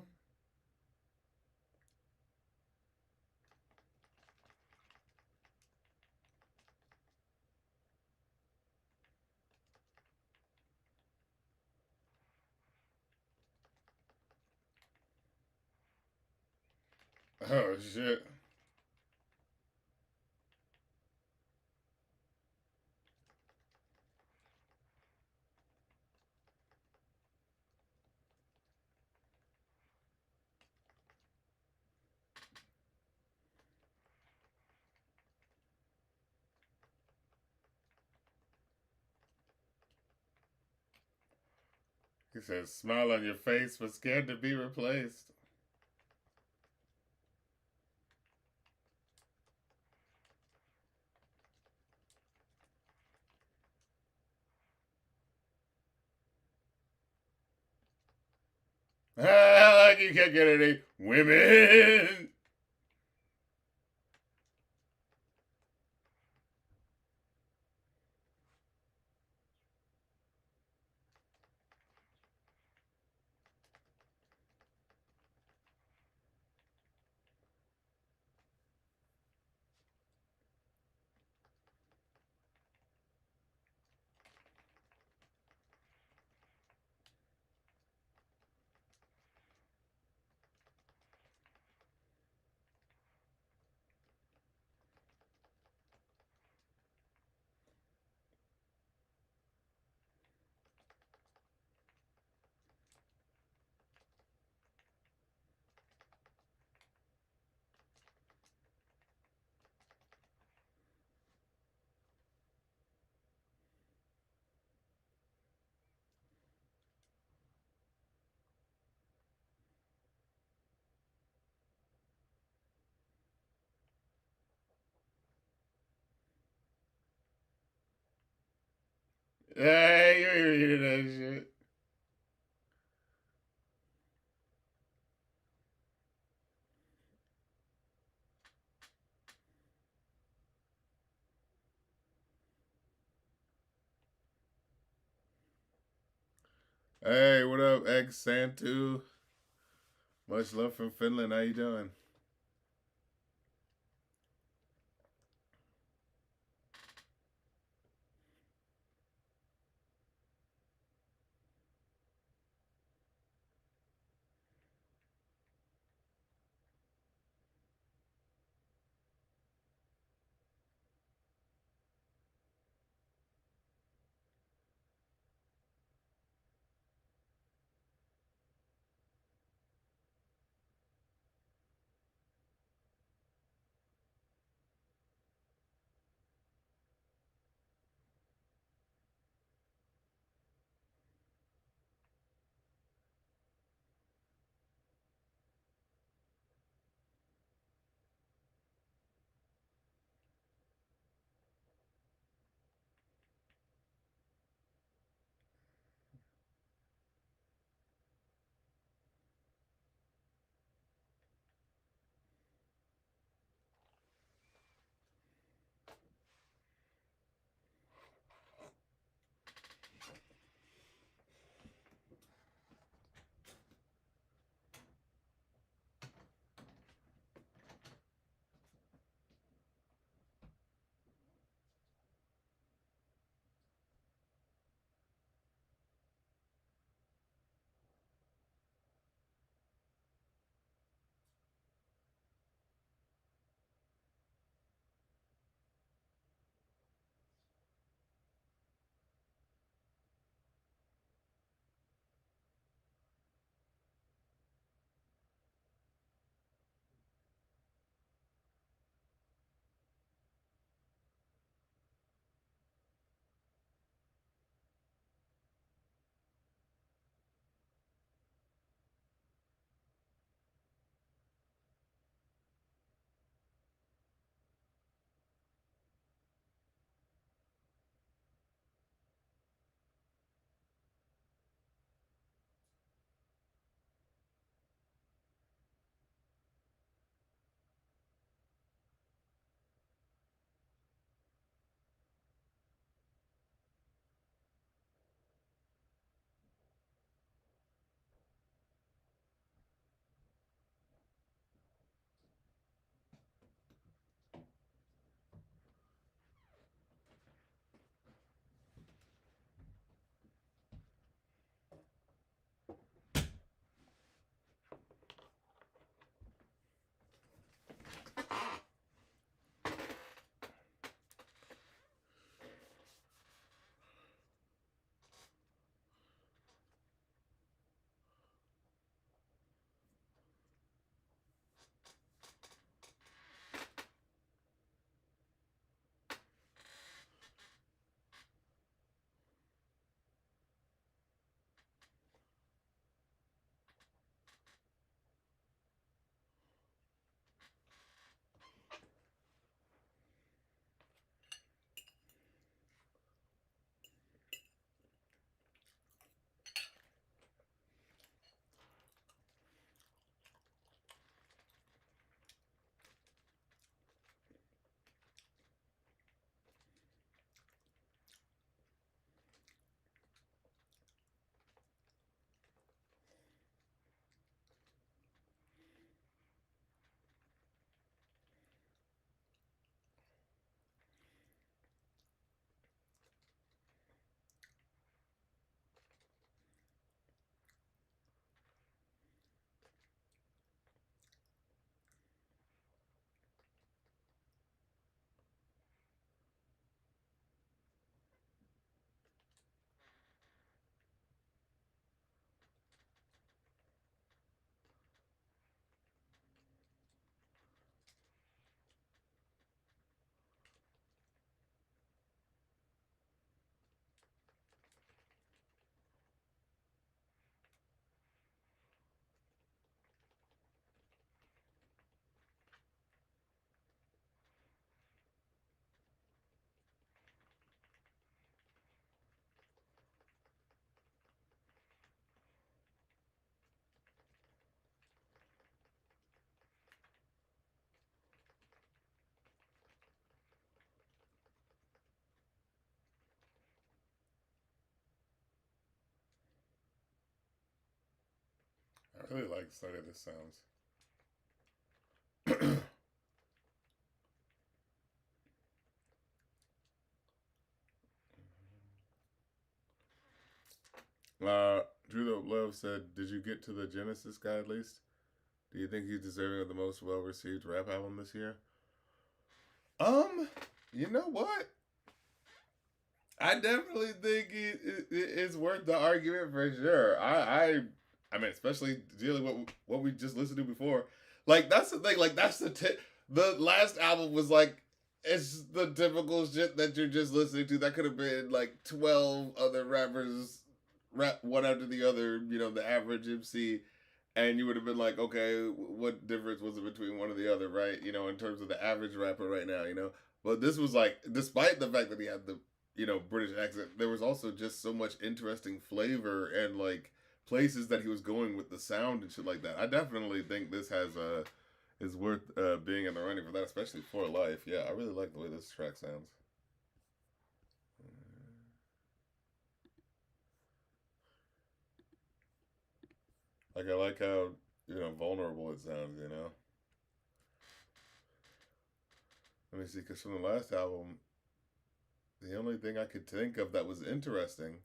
Oh, shit. He says, smile on your face, but scared to be replaced. Ah, like you can't get any women. Hey, you ain't reading that shit. Hey, what up, X Santu? Much love from Finland. How you doing? really like the way this sounds. Drew the Love said, "Did you get to the Genesis guy at least? Do you think he's deserving of the most well-received rap album this year?" Um, you know what? I definitely think it's worth the argument for sure. I mean, especially dealing with what we just listened to before. Like that's the thing. Like that's the last album was like it's the typical shit that you're just listening to. That could have been like 12 other rappers rap one after the other. You know, the average MC, and you would have been like, okay, what difference was it between one or the other, right? You know, in terms of the average rapper right now, you know. But this was like, despite the fact that he had the British accent, there was also just so much interesting flavor and like places that he was going with the sound and shit like that. I definitely think this has is worth being in the running for that, especially for life. Yeah, I really like the way this track sounds. Like I like how vulnerable it sounds. Let me see, because from the last album, the only thing I could think of that was interesting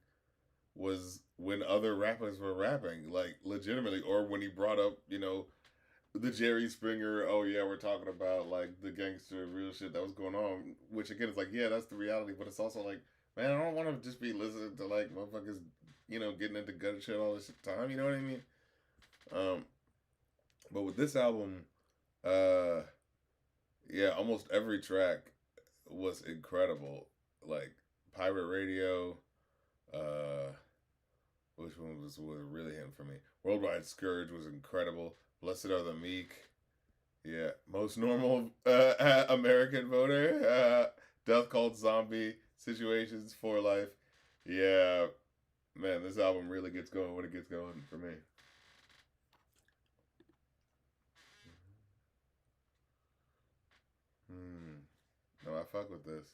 was when other rappers were rapping, like legitimately, or when he brought up, the Jerry Springer, oh yeah, we're talking about like the gangster real shit that was going on, which again is like, yeah, that's the reality, but it's also like, man, I don't want to just be listening to like motherfuckers, getting into gun shit all this time, you know what I mean? Um, but with this album, uh, yeah, almost every track was incredible. Like Pirate Radio, uh, which one was really him for me? Worldwide Scourge was incredible. Blessed Are the Meek. Yeah. Most Normal American Voter. Death Called Zombie. Situations for Life. Yeah. Man, this album really gets going when it gets going for me. Hmm. No, I fuck with this.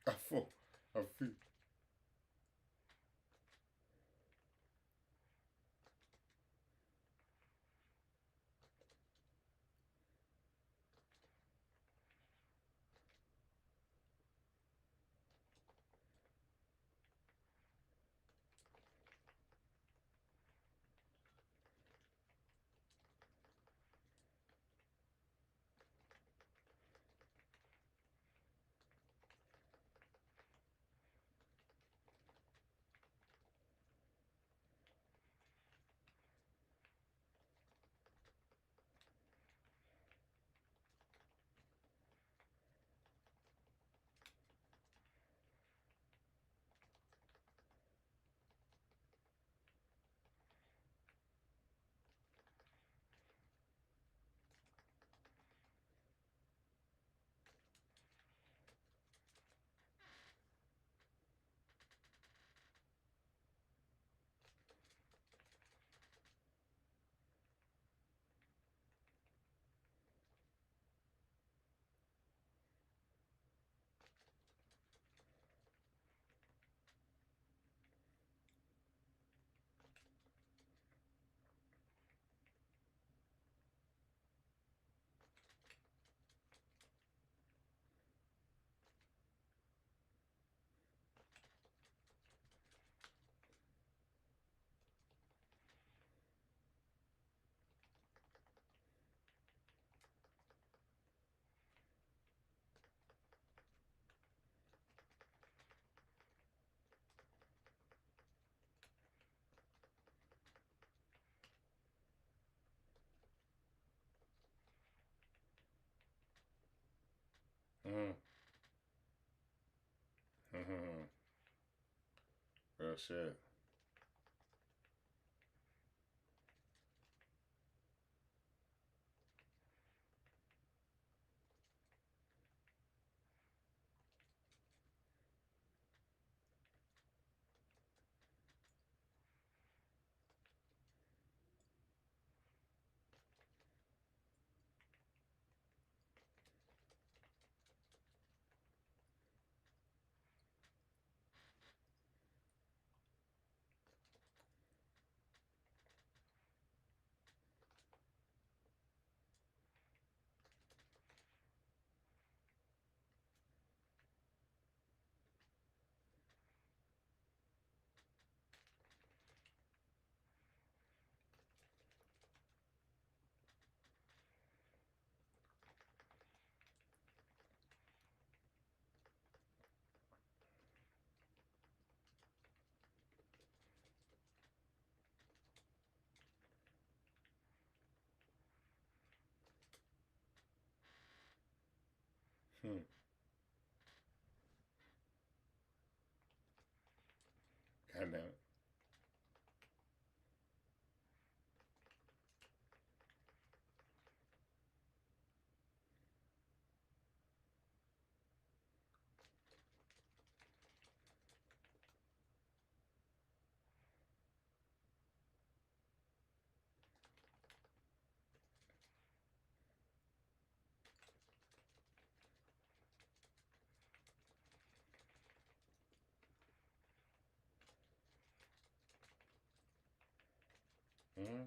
I feel, I feel. shit. Hmm. God damn it. Hmm.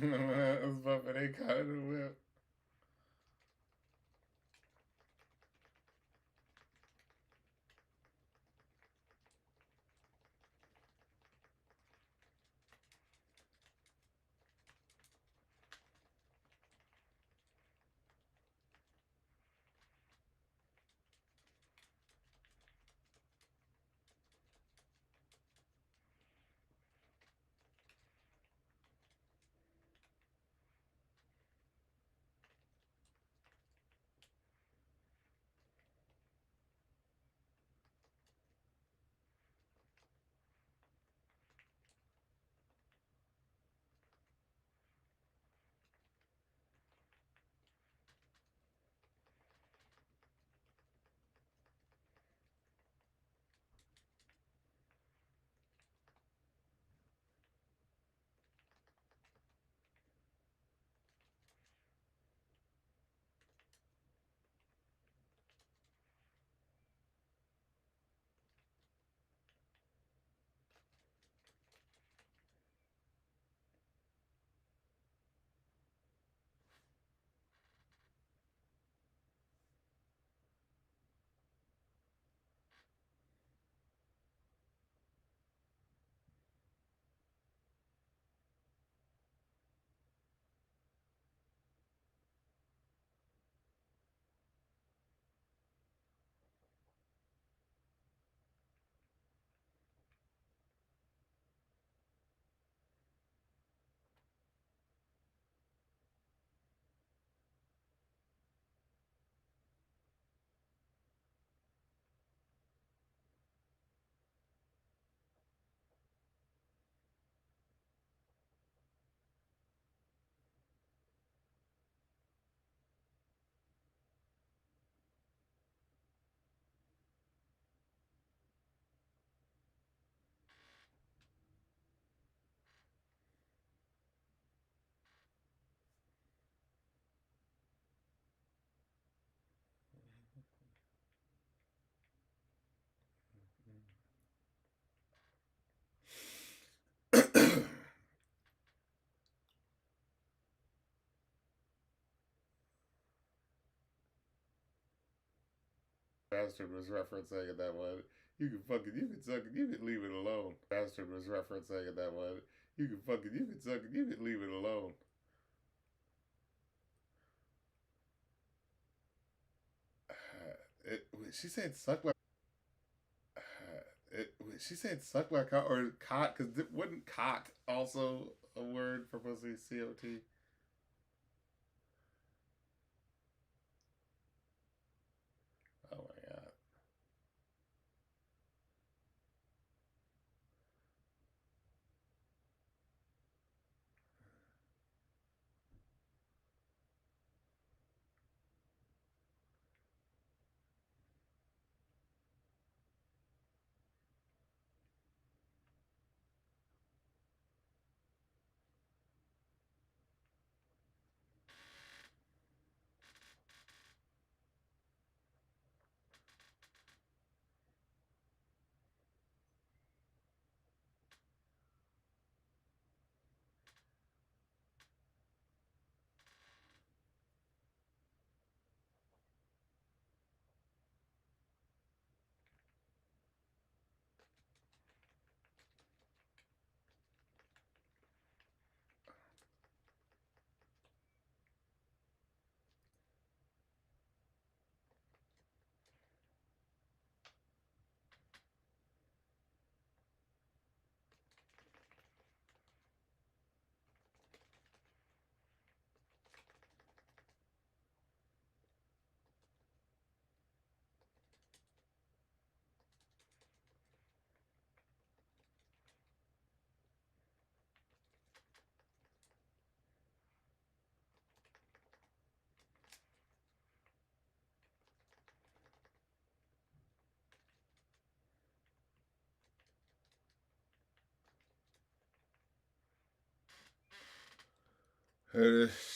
Uh, It's bumping. They caught it in the whip. Bastard was referencing in that one. You can suck it, you can leave it alone. Bastard was referencing in that one. You can suck it, you can leave it alone. She said suck like. She said suck like cock or cot because wasn't cot also a word for pussy? COT. Oh my god.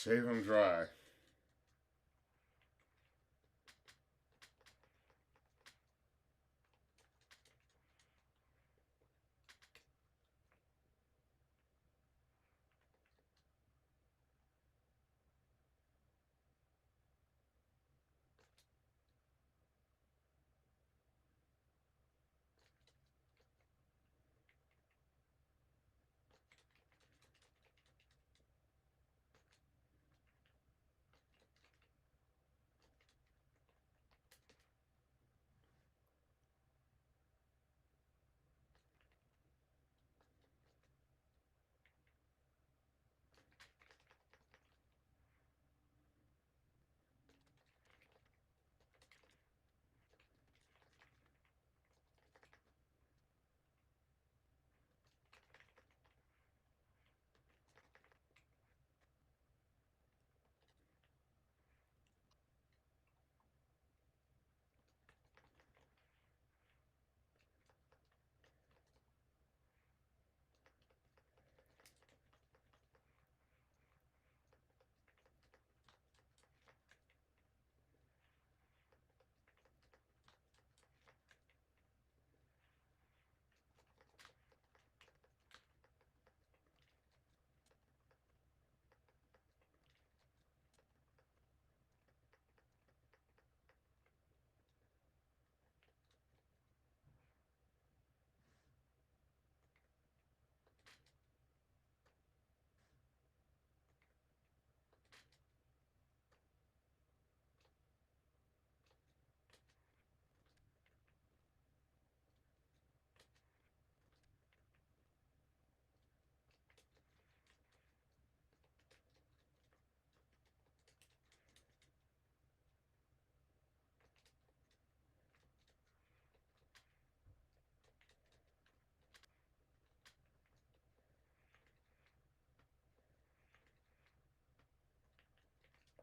Shave him dry.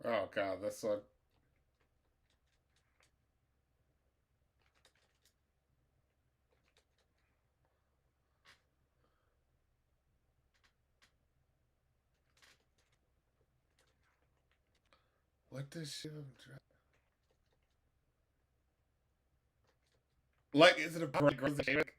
Oh god, that's so. What does shave him dry? Like, is it a